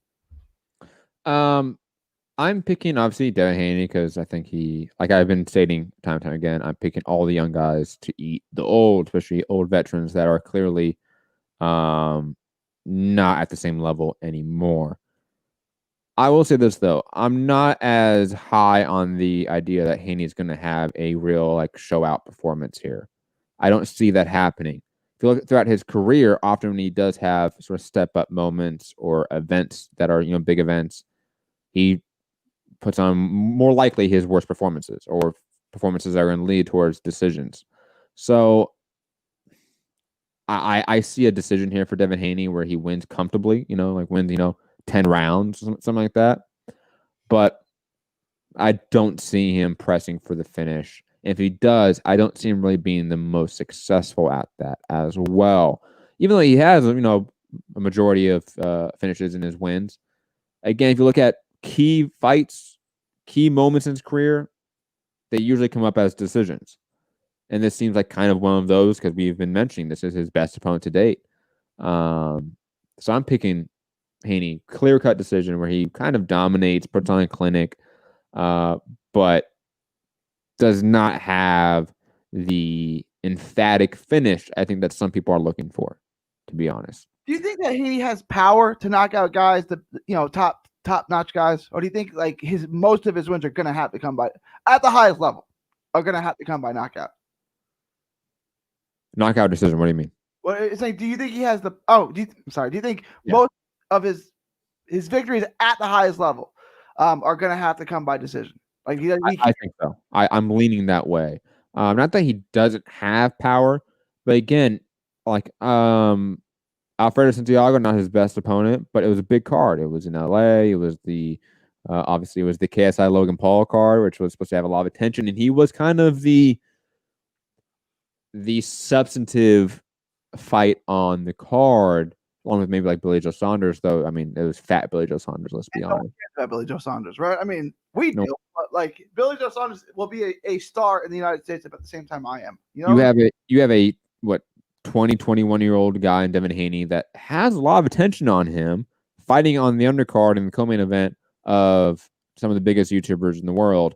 Speaker 1: I'm picking obviously Devin Haney because I think he, like I've been stating time and time again, I'm picking all the young guys to eat the old, especially old veterans that are clearly not at the same level anymore. I will say this though, I'm not as high on the idea that Haney is going to have a real like show out performance here. I don't see that happening. If you look throughout his career, often when he does have sort of step up moments or events that are big events, he puts on more likely his worst performances or performances that are going to lead towards decisions. So I see a decision here for Devin Haney where he wins comfortably, like wins, 10 rounds, something like that. But I don't see him pressing for the finish. If he does, I don't see him really being the most successful at that as well. Even though he has, a majority of finishes in his wins. Again, if you look at key fights, key moments in his career, they usually come up as decisions. And this seems like kind of one of those because we've been mentioning this is his best opponent to date. So I'm picking Haney, clear-cut decision where he kind of dominates, puts on a clinic, but does not have the emphatic finish I think that some people are looking for, to be honest.
Speaker 2: Do you think that he has power to knock out guys, top-notch guys, or do you think like most of his wins are going to have to come by at the highest level are going to have to come by knockout?
Speaker 1: Knockout decision. What do you mean?
Speaker 2: Well, it's like, do you think he has the? Do you think most of his victories at the highest level are going to have to come by decision? Like
Speaker 1: I think so. I'm leaning that way. Not that he doesn't have power, but again, like Alfredo Santiago, not his best opponent, but it was a big card. It was in LA. It was obviously it was the KSI Logan Paul card, which was supposed to have a lot of attention, and he was kind of the substantive fight on the card, along with maybe like Billy Joe Saunders, though. I mean, it was fat Billy Joe Saunders, let's be honest.
Speaker 2: Billy Joe Saunders, right? I mean, we do, but like Billy Joe Saunders will be a star in the United States at the same time I am.
Speaker 1: You have a what 21-year-old guy in Devin Haney that has a lot of attention on him, fighting on the undercard in the co-main event of some of the biggest YouTubers in the world,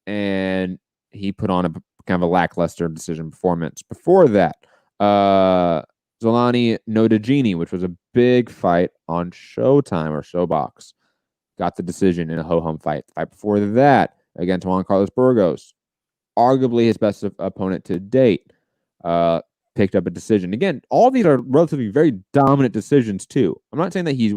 Speaker 1: and he put on a kind of a lackluster decision performance. Before that, Zolani Nodagini, which was a big fight on Showtime or Showbox, got the decision in a ho-hum fight. The fight before that, against Juan Carlos Burgos, arguably his best opponent to date, picked up a decision. Again, all these are relatively very dominant decisions too. I'm not saying that he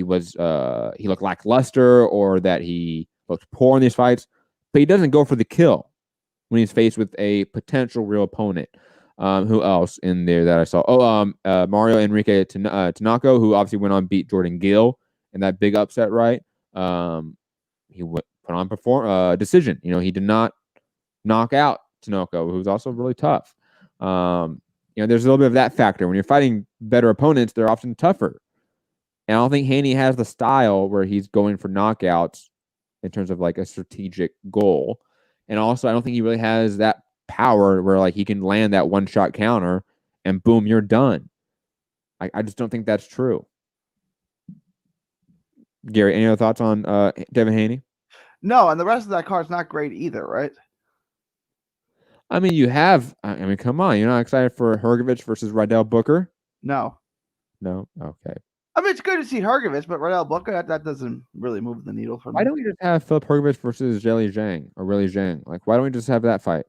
Speaker 1: looked lackluster or that he looked poor in these fights, but he doesn't go for the kill when he's faced with a potential real opponent. Who else in there that I saw? Mario Enrique Tanako, who obviously went on beat Jordan Gill in that big upset, right? He put on decision. He did not knock out Tanako, who's also really tough. There's a little bit of that factor. When you're fighting better opponents, they're often tougher. And I don't think Haney has the style where he's going for knockouts in terms of like a strategic goal. And also, I don't think he really has that power where like he can land that one-shot counter and boom, you're done. I just don't think that's true. Gary, any other thoughts on Devin Haney?
Speaker 2: No, and the rest of that card's not great either, right?
Speaker 1: I mean, come on. You're not excited for Hrgovic versus Rydell Booker?
Speaker 2: No.
Speaker 1: Okay.
Speaker 2: I mean, it's good to see Hrgovic, but Rydell Booker, that doesn't really move the needle for me.
Speaker 1: Why don't we just have Philip Hrgovic versus Zheli Zhang or Willie Zhang? Like, why don't we just have that fight?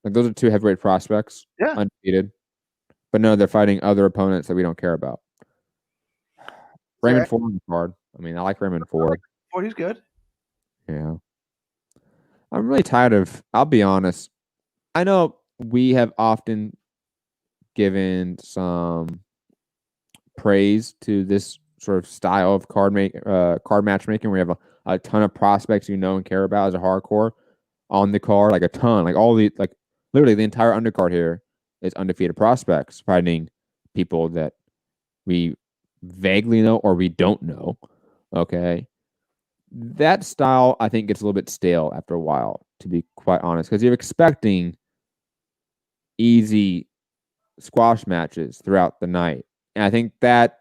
Speaker 1: Like, those are two heavyweight prospects, undefeated. But no, they're fighting other opponents that we don't care about. Raymond Ford on the card. I mean, I like Raymond Ford.
Speaker 2: Ford, he's good.
Speaker 1: Yeah. I'm really tired of, I'll be honest, I know we have often given some praise to this sort of style of card matchmaking where you have a ton of prospects and care about as a hardcore on the card, like a ton, like all the, like literally the entire undercard here is undefeated prospects fighting people that we vaguely know or we don't know. Okay. That style, I think, gets a little bit stale after a while, to be quite honest, because you're expecting easy squash matches throughout the night. And I think that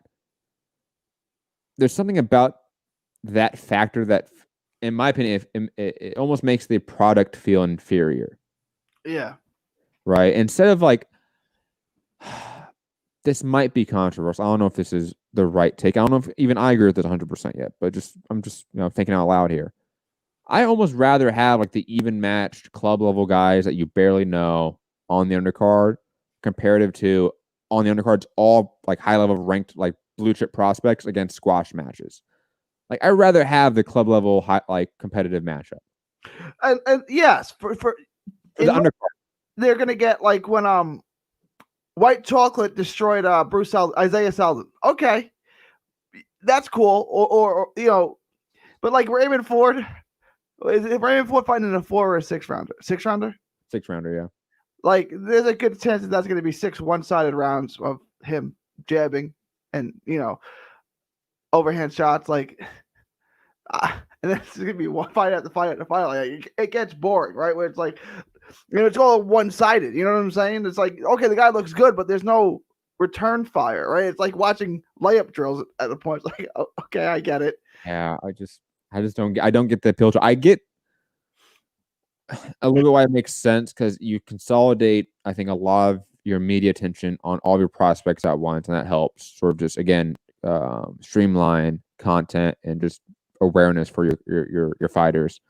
Speaker 1: there's something about that factor that, in my opinion, it almost makes the product feel inferior.
Speaker 2: Yeah.
Speaker 1: Right? Instead of like, this might be controversial. I don't know if this is the right take. I don't know if even I agree with this 100% yet, but I'm just thinking out loud here. I almost rather have like the even matched club level guys that you barely know on the undercard comparative to on the undercards all like high level ranked like blue chip prospects against squash matches. Like I'd rather have the club level high, like competitive matchup.
Speaker 2: And yes, for
Speaker 1: the undercard.
Speaker 2: They're gonna get like when White Chocolate destroyed Isaiah Seldon. Okay, that's cool. Or but like Raymond Ford, is Raymond Ford fighting a 4 or a 6 rounder? 6 rounder?
Speaker 1: 6 rounder, yeah.
Speaker 2: Like there's a good chance that's going to be 6 one-sided rounds of him jabbing and overhand shots. Like, and that's going to be one fight after fight after fight. Like it gets boring, right? Where it's like, it's all one-sided. You know what I'm saying? It's like, okay, the guy looks good, but there's no return fire, right? It's like watching layup drills at a point. It's like, okay, I get it.
Speaker 1: Yeah, I just don't get the appeal. I get a little bit why it makes sense because you consolidate, I think, a lot of your media attention on all of your prospects at once, and that helps sort of just again streamline content and just awareness for your fighters.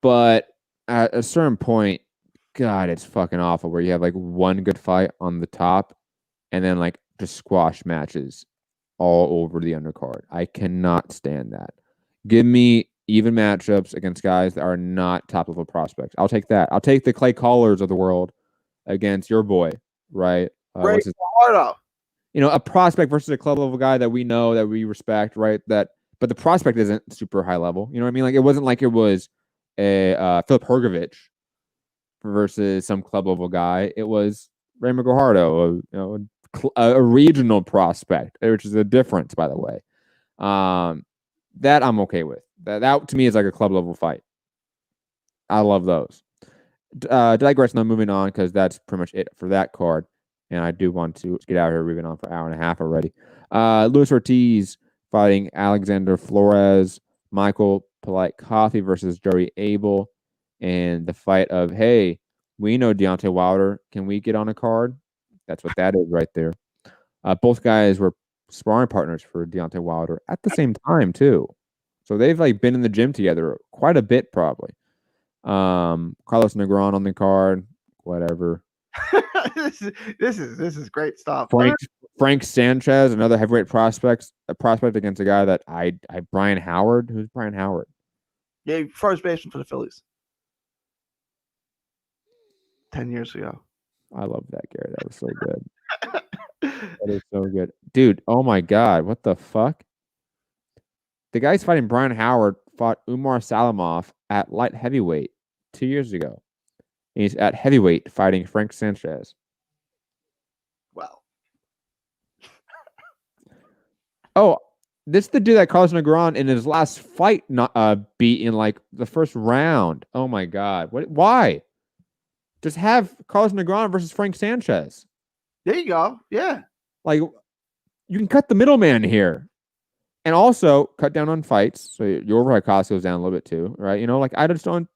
Speaker 1: But at a certain point, God, it's fucking awful where you have like one good fight on the top and then like just squash matches all over the undercard. I cannot stand that. Give me even matchups against guys that are not top level prospects. I'll take that. I'll take the Clay Collars of the world against your boy, right? A prospect versus a club level guy that we know, that we respect, right? But the prospect isn't super high level. You know what I mean? Like it wasn't like it was a Philip Hergovich versus some club level guy. It was Raymond Guajardo, a regional prospect, which is a difference, by the way. That I'm okay with. That to me is like a club level fight. I love those. Digress. Now moving on because that's pretty much it for that card. And I do want to get out of here. We've been on for an hour and a half already. Luis Ortiz fighting Alexander Flores. Michael Polite Coffee versus Joey Abel. And the fight of, hey, we know Deontay Wilder. Can we get on a card? That's what that is right there. Both guys were sparring partners for Deontay Wilder at the same time too, so they've like been in the gym together quite a bit probably. Carlos Negron on the card, whatever.
Speaker 2: this is great stuff.
Speaker 1: Frank Sanchez, another heavyweight prospect against a guy that I Brian Howard. Who's Brian Howard?
Speaker 2: Yeah, first baseman for the Phillies 10 years ago.
Speaker 1: I love that, Gary. That was so good. That is so good. Dude, oh my God. What the fuck? The guy's fighting Brian Howard fought Umar Salamov at light heavyweight 2 years ago. And he's at heavyweight fighting Frank Sanchez.
Speaker 2: Wow.
Speaker 1: Oh, this is the dude that Carlos Negron in his last fight beat in like the first round. Oh my God. Why? Just have Carlos Negron versus Frank Sanchez.
Speaker 2: There you go. Yeah.
Speaker 1: Like, you can cut the middleman here. And also cut down on fights. So your overhead cost goes down a little bit too, right? I just don't.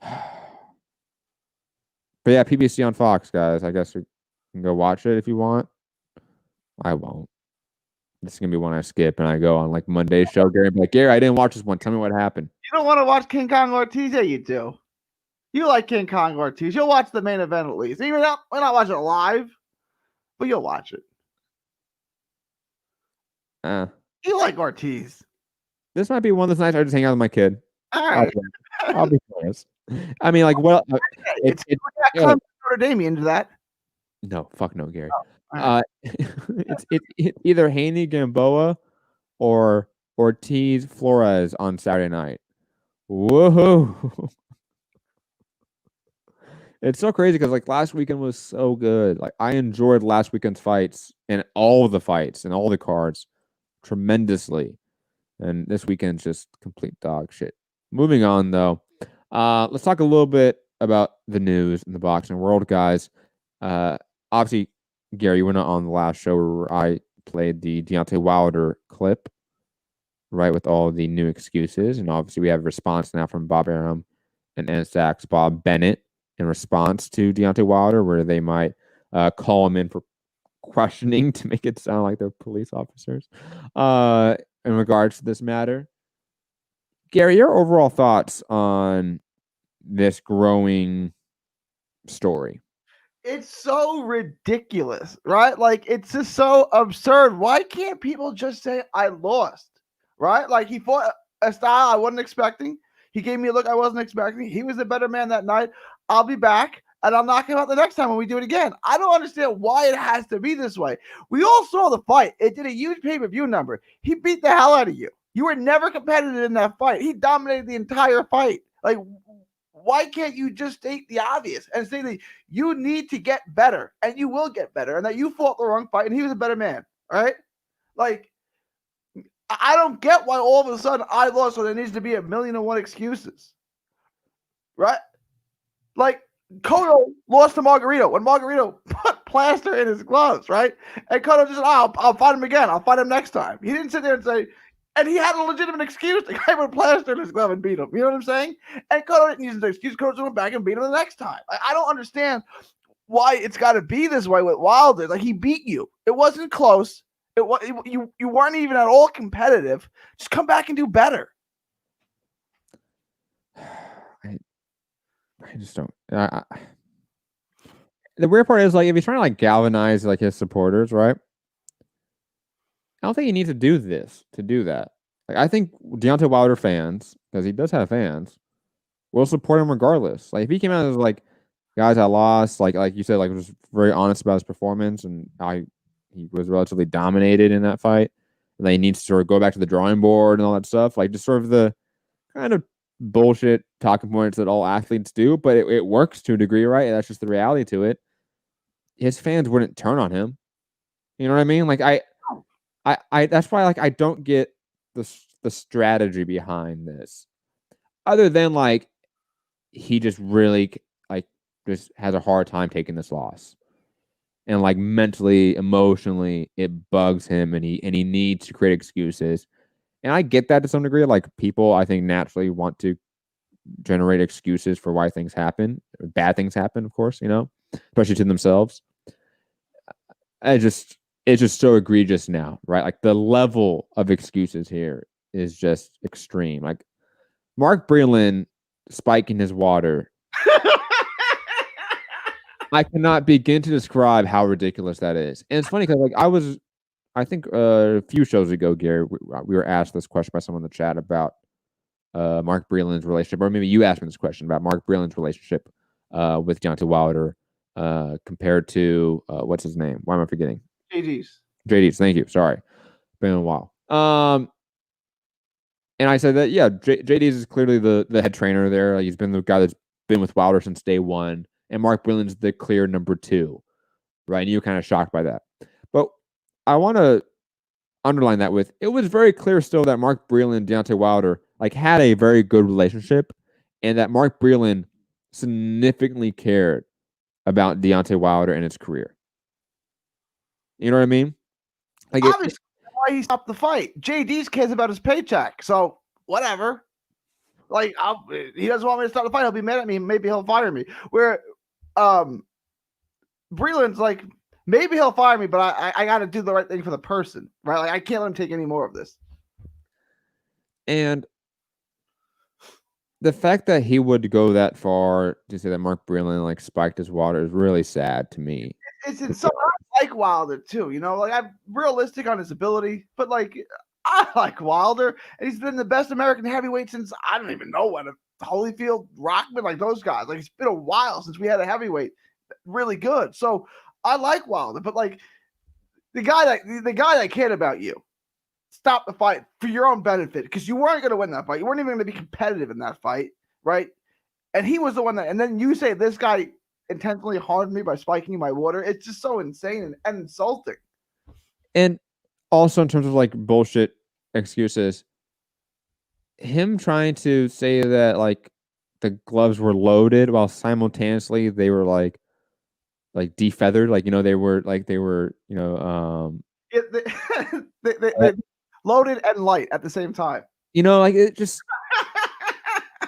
Speaker 1: But yeah, PBC on Fox, guys. I guess you can go watch it if you want. I won't. This is going to be one I skip and I go on like Monday's show. Gary, be like, Gary, I didn't watch this one. Tell me what happened.
Speaker 2: You don't want to watch King Kong Ortiz? Yeah, you do. You like King Kong Ortiz. You'll watch the main event at least. We're not watching it live, but you'll watch it. You like Ortiz.
Speaker 1: This might be one of those nights I just hang out with my kid.
Speaker 2: All right.
Speaker 1: I'll be honest. I mean, like, well,
Speaker 2: it's Notre Dame into that.
Speaker 1: No, fuck no, Gary.
Speaker 2: Oh, right.
Speaker 1: It's either Haney Gamboa or Ortiz Flores on Saturday night. Whoa. It's so crazy because like last weekend was so good. Like I enjoyed last weekend's fights and all of the fights and all the cards tremendously. And this weekend's just complete dog shit. Moving on though. Let's talk a little bit about the news in the boxing world, guys. Obviously, Gary, you were not on the last show where I played the Deontay Wilder clip, right, with all the new excuses. And obviously we have a response now from Bob Arum and NSAC's Bob Bennett in response to Deontay Wilder, where they might call them in for questioning to make it sound like they're police officers in regards to this matter. Gary, your overall thoughts on this growing story?
Speaker 2: It's so ridiculous, right? Like, it's just so absurd. Why can't people just say, I lost, right? Like, he fought a style I wasn't expecting. He gave me a look I wasn't expecting. He was the better man that night. I'll be back, and I'll knock him out the next time when we do it again. I don't understand why it has to be this way. We all saw the fight. It did a huge pay-per-view number. He beat the hell out of you. You were never competitive in that fight. He dominated the entire fight. Like, why can't you just state the obvious and say that you need to get better and you will get better and that you fought the wrong fight and he was a better man, right? Like, I don't get why all of a sudden I lost, so there needs to be 1,000,001 excuses, right? Like, Cotto lost to Margarito when Margarito put plaster in his gloves, right? And Cotto just said, I'll fight him again. I'll fight him next time. He didn't sit there and say, and he had a legitimate excuse. The guy put plaster in his glove and beat him. You know what I'm saying? And Cotto didn't use an excuse. Cotto just went back and beat him the next time. I don't understand why it's got to be this way with Wilder. Like, he beat you. It wasn't close. You weren't even at all competitive. Just come back and do better.
Speaker 1: I just don't. The weird part is, like, if he's trying to like galvanize like his supporters, right? I don't think he needs to do this to do that. Like, I think Deontay Wilder fans, because he does have fans, will support him regardless. Like, if he came out as like, guys, I lost, like you said, like, was very honest about his performance and how he was relatively dominated in that fight, and then he needs to sort of go back to the drawing board and all that stuff, like just sort of the kind of bullshit talking points that all athletes do, but it works to a degree, right? And that's just the reality to it. His fans wouldn't turn on him. You know what I mean? Like, I that's why, like, I don't get the strategy behind this, other than like he just really like just has a hard time taking this loss, and like mentally, emotionally, it bugs him, and he needs to create excuses. And I get that to some degree. Like, people, I think, naturally want to generate excuses for why things happen, bad things happen, of course, you know, especially to themselves. It's just so egregious now, right? Like, the level of excuses here is just extreme. Like, Mark Breland spiking his water. I cannot begin to describe how ridiculous that is. And it's funny because, like, I think a few shows ago, Gary, we were asked this question by someone in the chat about Mark Breland's relationship, or maybe you asked me this question about Mark Breland's relationship with Deontay Wilder compared to what's his name? Why am I forgetting? JD's. Thank you. Sorry, been a while. And I said that, yeah, JD's is clearly the head trainer there. Like, he's been the guy that's been with Wilder since day one, and Mark Breland's the clear number 2, right? And you were kind of shocked by that, but I want to underline that with, it was very clear still that Mark Breland and Deontay Wilder like had a very good relationship, and that Mark Breland significantly cared about Deontay Wilder and his career. You know what I mean? Like,
Speaker 2: obviously, why he stopped the fight. JD's cares about his paycheck, so whatever. Like, he doesn't want me to start the fight. He'll be mad at me. Maybe he'll fire me. Where Breland's like, maybe he'll fire me, but I got to do the right thing for the person, right? Like, I can't let him take any more of this.
Speaker 1: And the fact that he would go that far to say that Mark Breland like spiked his water is really sad to me.
Speaker 2: It's so I like Wilder too, you know. Like, I'm realistic on his ability, but like, I like Wilder, and he's been the best American heavyweight since I don't even know when. Holyfield, Rockman, like those guys. Like, it's been a while since we had a heavyweight really good. So I like Wilder, but like the guy that cared about you, stop the fight for your own benefit, because you weren't going to win that fight. You weren't even going to be competitive in that fight, right? And he was the one that, and then you say this guy intentionally harmed me by spiking my water. It's just so insane and insulting.
Speaker 1: And also, in terms of like bullshit excuses, him trying to say that like the gloves were loaded while simultaneously they were like defeathered, like, you know, they were you know
Speaker 2: they loaded and light at the same time.
Speaker 1: You know, like, it just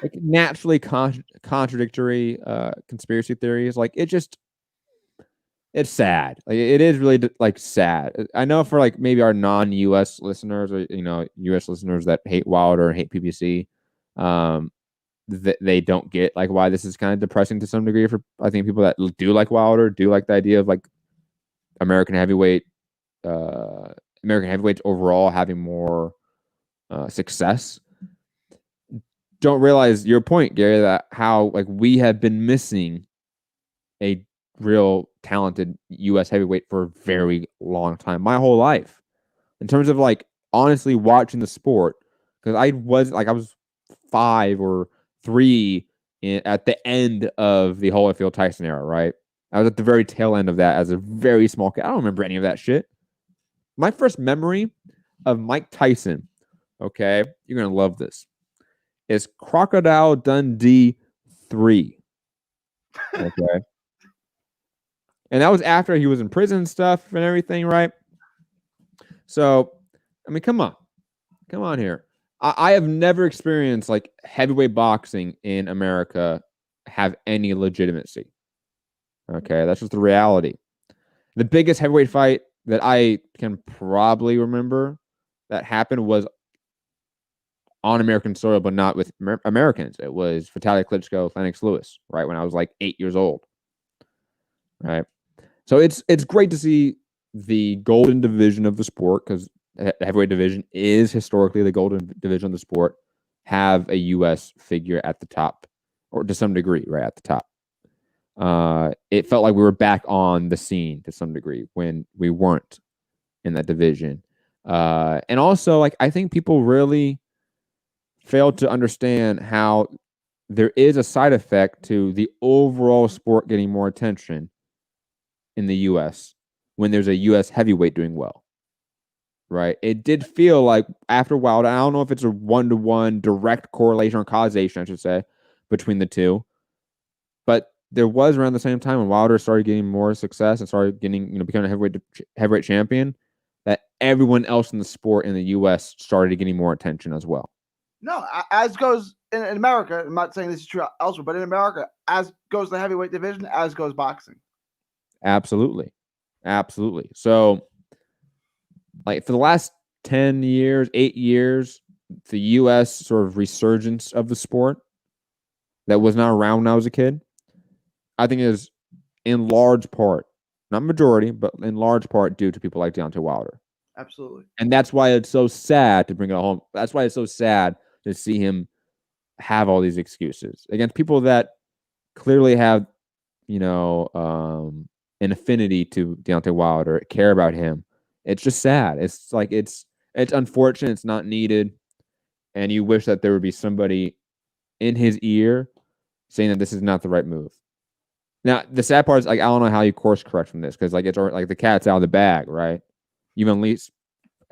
Speaker 1: like naturally contradictory conspiracy theories. Like, it just, it's sad. Like it is really like sad. I know for like maybe our non-US listeners or US listeners that hate Wilder and hate PPC, they don't get like why this is kind of depressing to some degree for I think people that do like Wilder, do like the idea of like American heavyweight American heavyweights overall having more success. Don't realize your point, Gary, that how like we have been missing a real talented US heavyweight for a very long time, my whole life. In terms of like honestly watching the sport, because I was 5 or 3 at the end of the Holyfield Tyson era, right? I was at the very tail end of that as a very small kid. I don't remember any of that shit. My first memory of Mike Tyson, okay, you're gonna love this, is Crocodile Dundee 3. Okay. And that was after he was in prison and stuff and everything, right? So, I mean, come on here. I have never experienced like heavyweight boxing in America have any legitimacy. Okay, that's just the reality. The biggest heavyweight fight that I can probably remember that happened was on American soil, but not with Americans. It was Vitaly Klitschko, Lennox Lewis, right? When I was like 8 years old, right? So it's great to see the golden division of the sport, because the heavyweight division is historically the golden division of the sport, have a U.S. figure at the top, or to some degree, right at the top. It felt like we were back on the scene to some degree when we weren't in that division. And also, like, I think people really failed to understand how there is a side effect to the overall sport getting more attention in the U.S. when there's a U.S. heavyweight doing well, right? It did feel like after Wilder, I don't know if it's a 1-to-1 direct correlation or causation, I should say, between the two, but there was around the same time when Wilder started getting more success and started getting, becoming a heavyweight champion, that everyone else in the sport in the U.S. started getting more attention as well.
Speaker 2: No, as goes in America. I'm not saying this is true elsewhere, but in America, as goes the heavyweight division, as goes boxing.
Speaker 1: Absolutely. So, like for the last 10 years, 8 years, the U.S. sort of resurgence of the sport that was not around when I was a kid, I think is in large part, not majority, but in large part due to people like Deontay Wilder.
Speaker 2: Absolutely.
Speaker 1: And that's why it's so sad to bring it home. That's why it's so sad to see him have all these excuses against people that clearly have, an affinity to Deontay Wilder, care about him. It's just sad. It's like it's unfortunate. It's not needed, and you wish that there would be somebody in his ear saying that this is not the right move. Now, the sad part is like I don't know how you course correct from this, because like it's like the cat's out of the bag, right? You've unleashed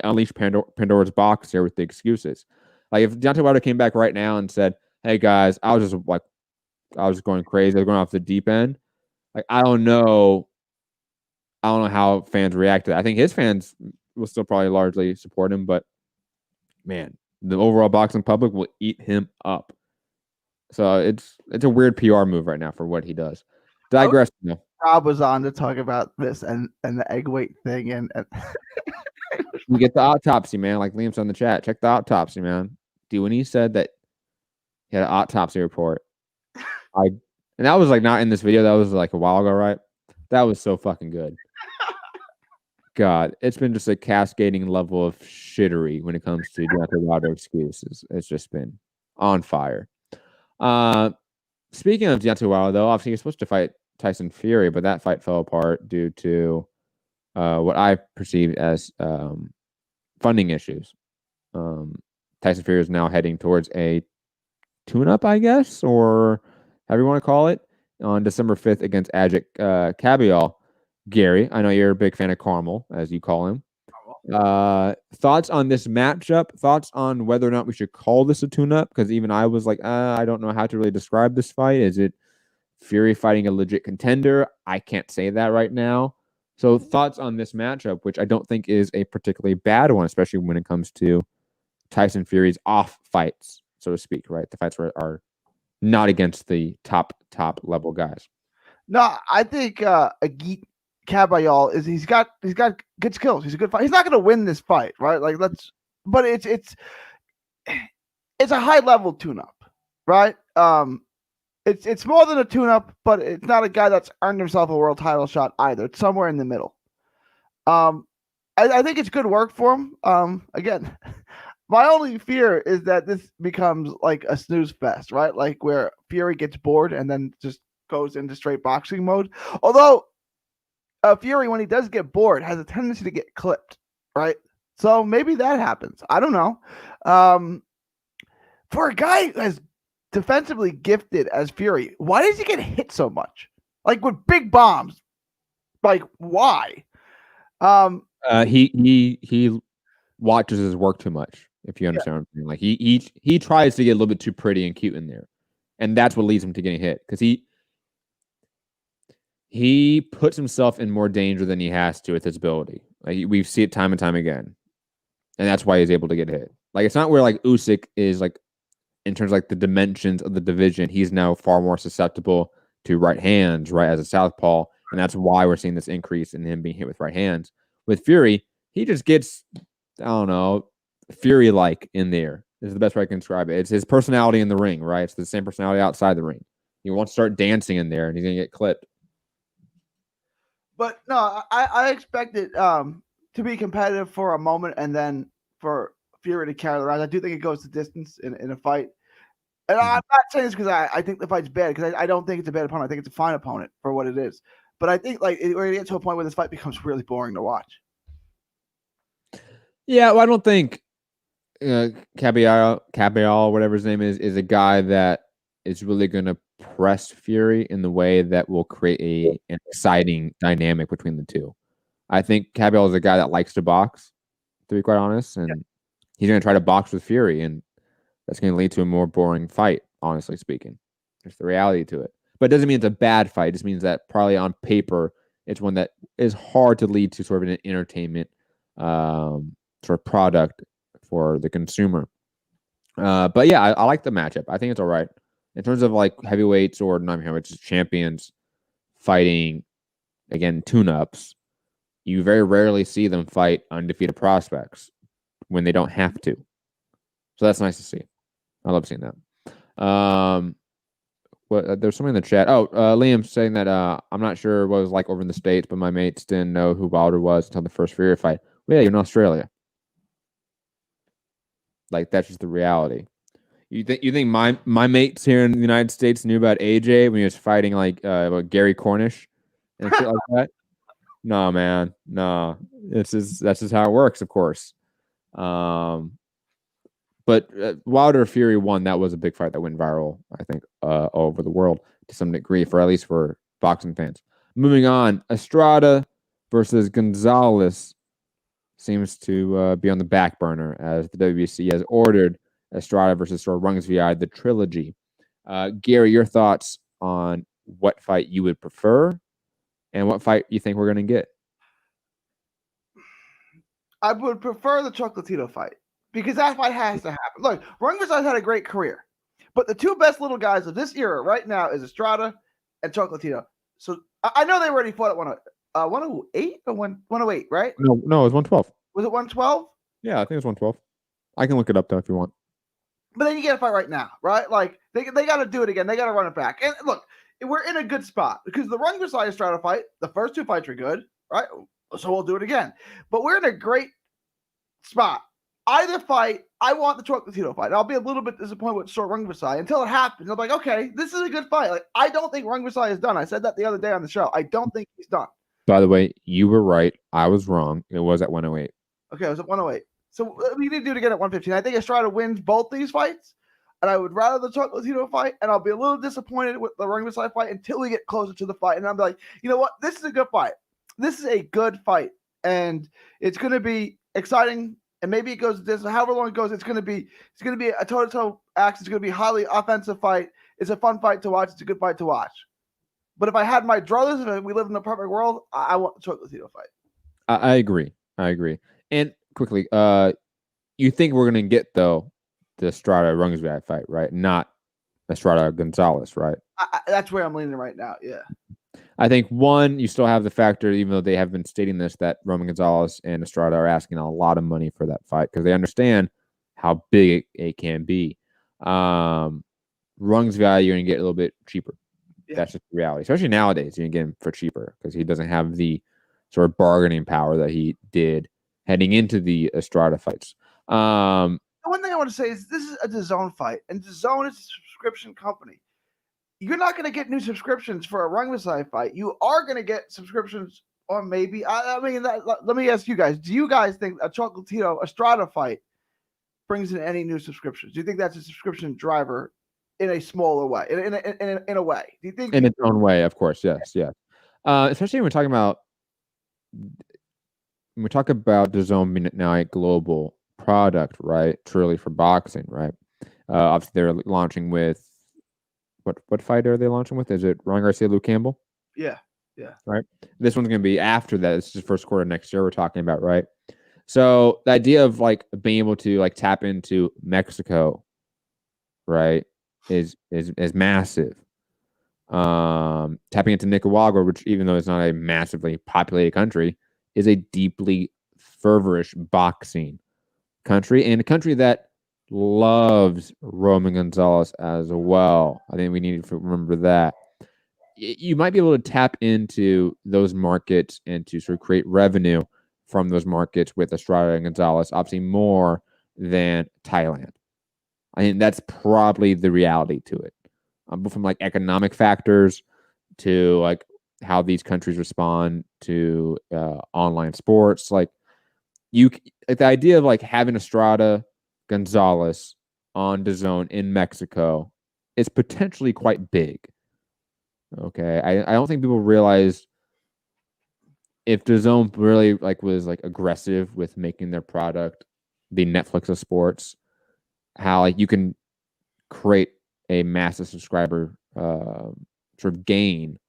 Speaker 1: Pandora's box here with the excuses. Like if Deontay Wilder came back right now and said, "Hey guys, I was going crazy. I was going off the deep end." Like I don't know how fans react to that. I think his fans will still probably largely support him, but man, the overall boxing public will eat him up. So it's a weird PR move right now for what he does. Digress. No.
Speaker 2: Rob was on to talk about this and the egg weight thing, and
Speaker 1: we get the autopsy, man. Like Liam said in the chat, check the autopsy, man. Dude, when he said that he had an autopsy report, and that was like not in this video. That was like a while ago, right? That was so fucking good. God, it's been just a cascading level of shittery when it comes to Deontay Wilder excuses. It's just been on fire. Speaking of Deontay Wilder, though, obviously he's supposed to fight Tyson Fury, but that fight fell apart due to what I perceived as funding issues. Tyson Fury is now heading towards a tune-up, I guess, or however you want to call it, on December 5th against Ajit Kabial. Gary, I know you're a big fan of Carmel, as you call him. Thoughts on this matchup? Thoughts on whether or not we should call this a tune-up? Because even I was like, I don't know how to really describe this fight. Is it Fury fighting a legit contender? I can't say that right now. So thoughts on this matchup, which I don't think is a particularly bad one, especially when it comes to Tyson Fury's off fights, so to speak, right? The fights where are not against the top level guys.
Speaker 2: No, I think Agit Caballal is he's got good skills. He's a good fight. He's not going to win this fight, right? Like but it's a high level tune-up, right? It's more than a tune-up, but it's not a guy that's earned himself a world title shot either. It's somewhere in the middle. I think it's good work for him. Again, my only fear is that this becomes like a snooze fest, right? Like where Fury gets bored and then just goes into straight boxing mode. Although Fury, when he does get bored, has a tendency to get clipped, right? So maybe that happens. I don't know. For a guy as defensively gifted as Fury, why does he get hit so much? Like with big bombs. Like why?
Speaker 1: He watches his work too much, if you understand what I'm saying. Like he tries to get a little bit too pretty and cute in there. And that's what leads him to getting hit. Because he puts himself in more danger than he has to with his ability. Like we see it time and time again. And that's why he's able to get hit. Like it's not where like Usyk is like in terms of like the dimensions of the division, he's now far more susceptible to right hands, right, as a southpaw. And that's why we're seeing this increase in him being hit with right hands. With Fury, he just gets, I don't know, Fury-like in there. This is the best way I can describe it. It's his personality in the ring, right? It's the same personality outside the ring. He wants to start dancing in there, and he's going to get clipped.
Speaker 2: But no, I expect it to be competitive for a moment and then for Fury to carry the round. I do think it goes the distance in a fight. And I'm not saying this because I think the fight's bad, because I don't think it's a bad opponent. I think it's a fine opponent for what it is. But I think like we're going to get to a point where this fight becomes really boring to watch.
Speaker 1: Yeah, well, I don't think Caballal, whatever his name is a guy that is really going to press Fury in the way that will create an exciting dynamic between the two. I think Caballal is a guy that likes to box, to be quite honest, and he's going to try to box with Fury, and that's going to lead to a more boring fight, honestly speaking. There's the reality to it. But it doesn't mean it's a bad fight. It just means that probably on paper, it's one that is hard to lead to sort of an entertainment sort of product for the consumer. But yeah, I like the matchup. I think it's all right. In terms of like heavyweights or not heavyweights, champions fighting, again, tune-ups, you very rarely see them fight undefeated prospects when they don't have to. So that's nice to see. I love seeing that. There's something in the chat. Liam saying that I'm not sure what it was like over in the States, but my mates didn't know who Wilder was until the first Fury fight. Well, yeah, you're in Australia. Like that's just the reality. You think my mates here in the United States knew about AJ when he was fighting like Gary Cornish and shit like that? No, man, no. That's just how it works, of course. But Wilder Fury 1, that was a big fight that went viral, I think, all over the world to some degree, for at least for boxing fans. Moving on, Estrada versus Gonzalez seems to be on the back burner as the WBC has ordered Estrada versus Rungsvi, the trilogy. Gary, your thoughts on what fight you would prefer and what fight you think we're going to get?
Speaker 2: I would prefer the Chocolatito fight, because that fight has to happen. Look, Rungsvi's had a great career, but the two best little guys of this era right now is Estrada and Chocolatito. So I know they already fought at 108 or 108, right?
Speaker 1: No, it was 112.
Speaker 2: Was it 112?
Speaker 1: Yeah, I think it was 112. I can look it up though if you want.
Speaker 2: But then you get a fight right now, right? Like they got to do it again. They got to run it back. And look, we're in a good spot because the Rungsvi Estrada fight, the first two fights were good, right? So we'll do it again. But we're in a great spot. Either fight, I want the Chocolatito fight. I'll be a little bit disappointed with Rungsvi until it happens. I'm like, okay, this is a good fight. Like, I don't think Rungsvi is done. I said that the other day on the show. I don't think he's done.
Speaker 1: By the way, you were right. I was wrong. It was at 108.
Speaker 2: Okay, it was at 108. So we need to do it again at 115. I think Estrada wins both these fights, and I would rather the Chocolatito fight, and I'll be a little disappointed with the Rungsvi fight until we get closer to the fight. And I'm like, you know what? This is a good fight. This is a good fight, and it's going to be exciting. And maybe it goes this, however long it goes, it's going to be a toe-to-toe action. It's going to be a highly offensive fight. It's a fun fight to watch. It's a good fight to watch. But if I had my druthers and we live in a perfect world, I want the Chocolatito fight. I
Speaker 1: agree. And quickly, you think we're going to get, though, the Estrada Rungsvi fight, right? Not Estrada Gonzalez, right?
Speaker 2: That's where I'm leaning right now, yeah.
Speaker 1: I think one, you still have the factor, even though they have been stating this, that Roman Gonzalez and Estrada are asking a lot of money for that fight because they understand how big it can be. Rung's value, you're going to get a little bit cheaper. Yeah. That's just the reality. Especially nowadays, you can get him for cheaper because he doesn't have the sort of bargaining power that he did heading into the Estrada fights.
Speaker 2: One thing I want to say is this is a DAZN fight, and DAZN is a subscription company. You're not going to get new subscriptions for a Rungvisai fight. You are going to get subscriptions, or maybe. I mean, let me ask you guys: do you guys think a Chocolatito Estrada fight brings in any new subscriptions? Do you think that's a subscription driver in a smaller way? In a way, do you think
Speaker 1: in its own way? Of course, yes. Especially when we're talking about DAZN being now a global product, right? Truly for boxing, right? Obviously, they're launching with. What fight are they launching with? Is it Ryan Garcia, Luke Campbell?
Speaker 2: Yeah.
Speaker 1: Right. This one's going to be after that. This is first quarter next year we're talking about, right? So the idea of like being able to like tap into Mexico, right, is massive. Tapping into Nicaragua, which even though it's not a massively populated country, is a deeply fervorish boxing country and a country that loves Roman Gonzalez as well. I think we need to remember that. You might be able to tap into those markets and to sort of create revenue from those markets with Estrada and Gonzalez, obviously more than Thailand. I think that's probably the reality to it. But from like economic factors to like how these countries respond to online sports, like the idea of like having Estrada Gonzalez on DAZN in Mexico is potentially quite big. Okay, I don't think people realize if DAZN really was aggressive with making their product the Netflix of sports, how you can create a massive subscriber sort of gain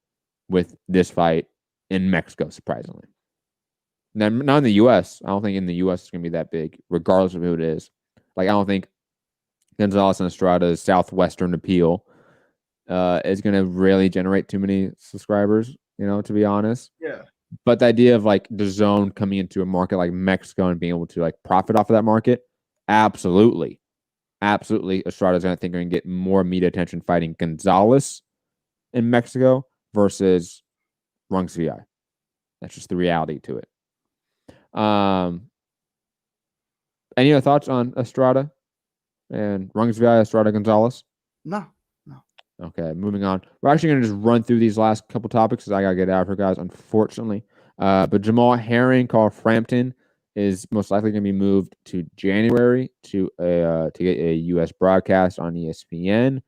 Speaker 1: with this fight in Mexico, surprisingly. Now, not in the U.S. I don't think in the U.S. it's going to be that big, regardless of who it is. I don't think Gonzalez and Estrada's Southwestern appeal is going to really generate too many subscribers, to be honest.
Speaker 2: Yeah.
Speaker 1: But the idea of DAZN coming into a market like Mexico and being able to profit off of that market, absolutely. Estrada's going to get more media attention fighting Gonzalez in Mexico versus Rungs VI. That's just the reality to it. Any other thoughts on Estrada and Rungs VI, Estrada Gonzalez?
Speaker 2: No.
Speaker 1: Okay, moving on. We're actually going to just run through these last couple topics because I got to get out of here, guys, unfortunately. But Jamal Herring, called Frampton, is most likely going to be moved to January to get a U.S. broadcast on ESPN.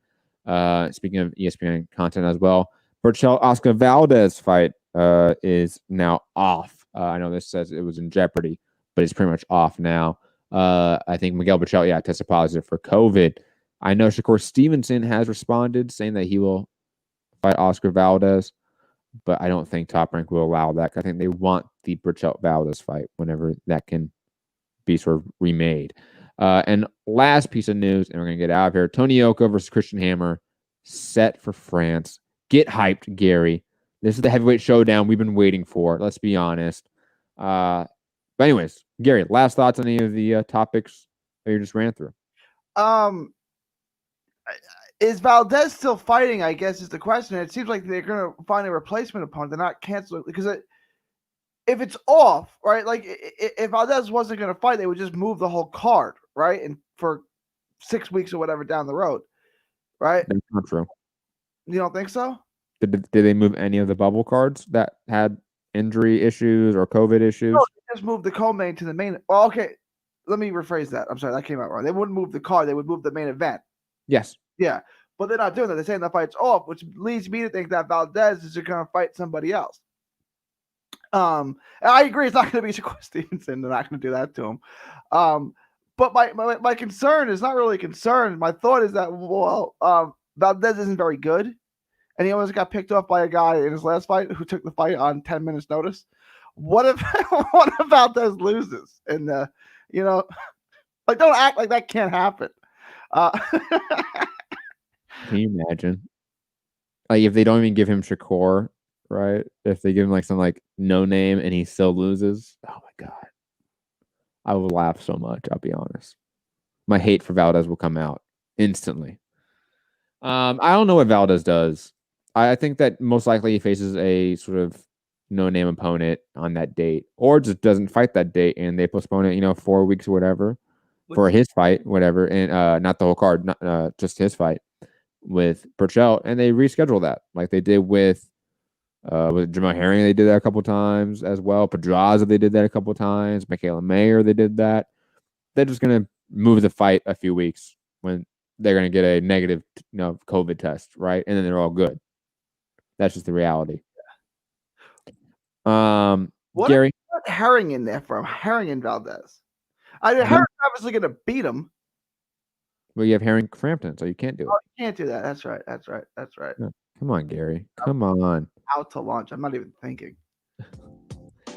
Speaker 1: Speaking of ESPN content as well, Berchelt Oscar Valdez fight is now off. I know this says it was in jeopardy, but it's pretty much off now. I think Miguel Berchelt, tested positive for COVID. I know Shakur Stevenson has responded saying that he will fight Oscar Valdez, but I don't think Top Rank will allow that. I think they want the Berchelt Valdez fight whenever that can be sort of remade. And last piece of news, and we're going to get out of here. Tony Yoka versus Christian Hammer set for France. Get hyped, Gary. This is the heavyweight showdown we've been waiting for. Let's be honest. But anyways, Gary, last thoughts on any of the topics that you just ran through?
Speaker 2: Is Valdez still fighting, I guess, is the question. It seems like they're going to find a replacement opponent. They're not canceling because if it's off, right, if Valdez wasn't going to fight, they would just move the whole card, right, and for 6 weeks or whatever down the road, right?
Speaker 1: That's not true.
Speaker 2: You don't think so?
Speaker 1: Did they move any of the bubble cards that had injury issues or COVID issues?
Speaker 2: No, they just moved the co-main to the main. Well, okay, let me rephrase that. I'm sorry, that came out wrong. They wouldn't move the card. They would move the main event.
Speaker 1: Yes.
Speaker 2: Yeah, but they're not doing that. They're saying the fight's off, which leads me to think that Valdez is going to fight somebody else. And I agree, it's not going to be Shakur Stevenson. They're not going to do that to him. But my concern is not really a concern. My thought is that Valdez isn't very good, and he almost got picked off by a guy in his last fight who took the fight on 10 minutes notice. What if Valdez loses? And don't act like that can't happen.
Speaker 1: Can you imagine? If they don't even give him Shakur, right? If they give him like some like no name and he still loses. Oh my God. I will laugh so much, I'll be honest. My hate for Valdez will come out instantly. I don't know what Valdez does. I think that most likely he faces a sort of no-name opponent on that date, or just doesn't fight that date and they postpone it, 4 weeks or whatever for his fight, whatever, and not the whole card, not just his fight with Burchell, and they reschedule that like they did with Jamal Herring. They did that a couple times as well. Pedraza, they did that a couple times. Michaela Mayer, they did that. They're just gonna move the fight a few weeks when they're gonna get a negative, COVID test, right? And then they're all good. That's just the reality. Gary,
Speaker 2: what Herring in there from Herring and Valdez? Herring's obviously gonna beat him.
Speaker 1: Well, you have Herring Frampton, so you can't do it.
Speaker 2: You can't do that. That's right.
Speaker 1: Yeah. Come on, Gary. Come on.
Speaker 2: Out to lunch. I'm not even thinking.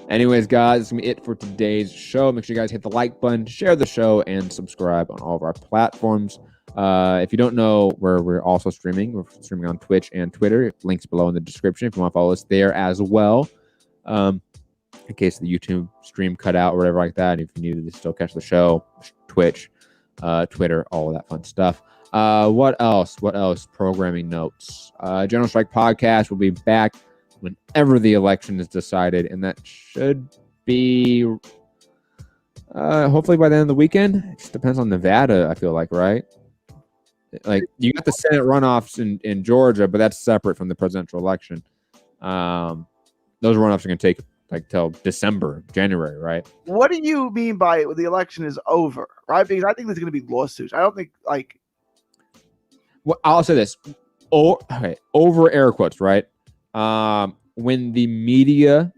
Speaker 1: Anyways, guys, it's going to be it for today's show. Make sure you guys hit the like button, share the show, and subscribe on all of our platforms. If you don't know where we're also streaming, we're streaming on Twitch and Twitter. Links below in the description if you want to follow us there as well. In case the YouTube stream cut out or whatever like that. If you needed to still catch the show, Twitch, Twitter, all of that fun stuff. What else? Programming notes. General Strike Podcast will be back whenever the election is decided, and that should be hopefully by the end of the weekend. It just depends on Nevada, I feel like, right? Like you got the Senate runoffs in Georgia, but that's separate from the presidential election. Those runoffs are going to take like till December, January, right?
Speaker 2: What do you mean by the election is over, right? Because I think there's going to be lawsuits. I don't think like.
Speaker 1: Well, I'll say this. Over air quotes, right? When the media,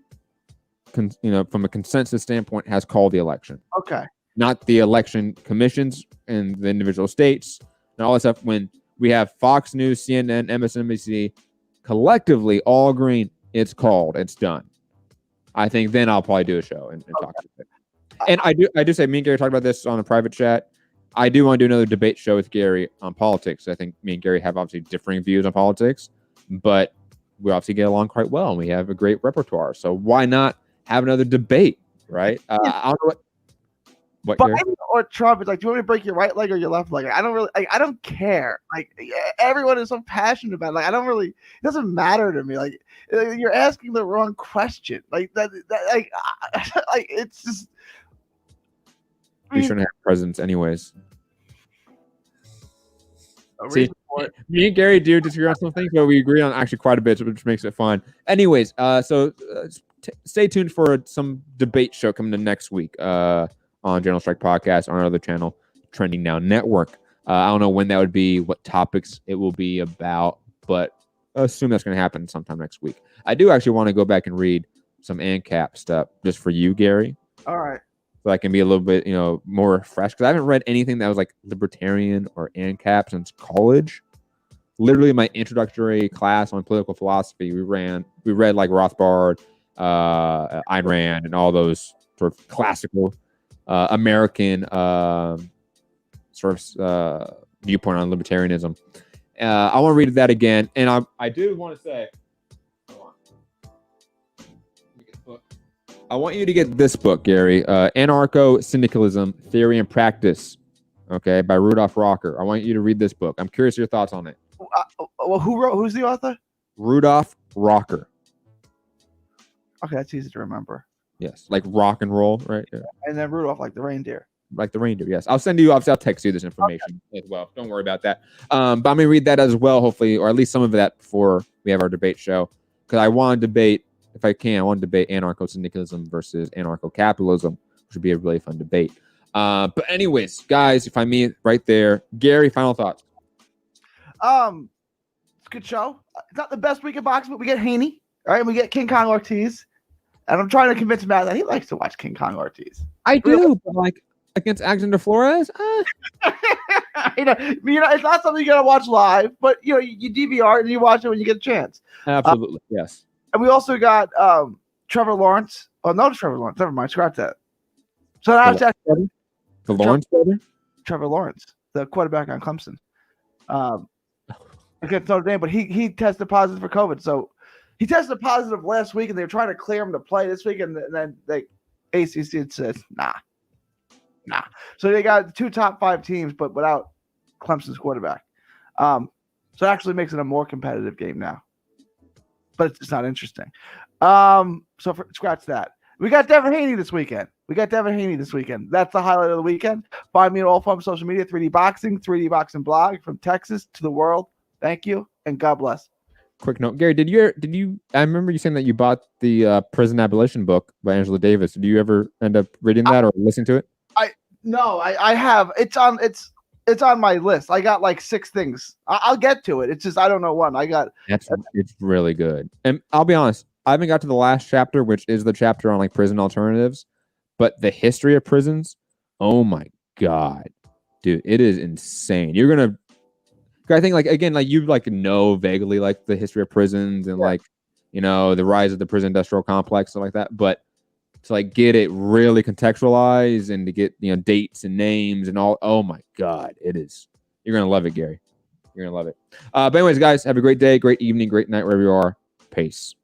Speaker 1: from a consensus standpoint, has called the election.
Speaker 2: Okay.
Speaker 1: Not the election commissions in the individual states and all that stuff. When we have Fox News, CNN, MSNBC collectively all agreeing it's called, it's done. I think then I'll probably do a show and talk about it. And I do say me and Gary talked about this on a private chat. I do want to do another debate show with Gary on politics. I think me and Gary have obviously differing views on politics, but we obviously get along quite well and we have a great repertoire. So why not have another debate, right? I don't know what
Speaker 2: Biden or Trump is like, do you want me to break your right leg or your left leg? I don't really, I don't care. Like everyone is so passionate about it. Like, it doesn't matter to me. Like you're asking the wrong question. Like that like it's just.
Speaker 1: We shouldn't have presidents anyways. See, me and Gary do disagree on some things, but we agree on actually quite a bit, which makes it fun. Anyways, so stay tuned for some debate show coming to next week on General Strike Podcast on our other channel, Trending Now Network. I don't know when that would be, what topics it will be about, but I assume that's going to happen sometime next week. I do actually want to go back and read some ANCAP stuff just for you, Gary.
Speaker 2: All right.
Speaker 1: So I can be a little bit, more fresh, because I haven't read anything that was like libertarian or ANCAP since college. Literally, my introductory class on political philosophy, we read like Rothbard, Ayn Rand, and all those sort of classical American viewpoint on libertarianism. I want to read that again, and I do want to say. I want you to get this book, Gary, Anarcho-Syndicalism, Theory and Practice, okay, by Rudolf Rocker. I want you to read this book. I'm curious your thoughts on it.
Speaker 2: Well, who's the author?
Speaker 1: Rudolf Rocker.
Speaker 2: Okay, that's easy to remember.
Speaker 1: Yes, like rock and roll, right? Yeah.
Speaker 2: And then Rudolph, like the reindeer.
Speaker 1: Like the reindeer, yes. I'll text you this information as well. Don't worry about that. But I'm going to read that as well, hopefully, or at least some of that before we have our debate show, because I want to debate. If I can, I want to debate anarcho-syndicalism versus anarcho-capitalism, which would be a really fun debate. But anyways, guys, you find me right there. Gary, final thoughts.
Speaker 2: It's a good show. It's not the best week in boxing, but we get Haney, all right? And we get King Kong Ortiz. And I'm trying to convince Matt that he likes to watch King Kong Ortiz.
Speaker 1: I do, but like against Alexander Flores?
Speaker 2: It's not something you got to watch live, but you DVR and you watch it when you get a chance.
Speaker 1: Absolutely, yes.
Speaker 2: And we also got Trevor Lawrence. Oh, no, Trevor Lawrence. Never mind. Scratch that. So now it's actually
Speaker 1: the Lawrence brother?
Speaker 2: Trevor Lawrence, the quarterback on Clemson. Against Notre Dame, but he tested positive for COVID. So He tested positive last week, and they were trying to clear him to play this week, and then ACC says, nah. So they got 2 top 5 teams, but without Clemson's quarterback. So it actually makes it a more competitive game now. But it's not interesting. Scratch that. We got Devin Haney this weekend. That's the highlight of the weekend. Find me on all forms of social media, 3D Boxing blog from Texas to the world. Thank you, and God bless.
Speaker 1: Quick note, Gary, did you I remember you saying that you bought the Prison Abolition book by Angela Davis. Did you ever end up reading that or listening to it?
Speaker 2: I have. It's on my list. I got like 6 things. I'll get to it. It's just I don't know when. It's
Speaker 1: really good. And I'll be honest, I haven't got to the last chapter, which is the chapter on like prison alternatives, but the history of prisons, oh my God, dude, it is insane. You're gonna, I think, like, again, like you like know vaguely like the history of prisons and like, you know, the rise of the prison industrial complex, stuff like that, but to like get it really contextualized and to get, you know, dates and names and all, oh my God, it is. You're gonna love it, Gary. You're gonna love it. But anyways, guys, have a great day, great evening, great night wherever you are. Peace.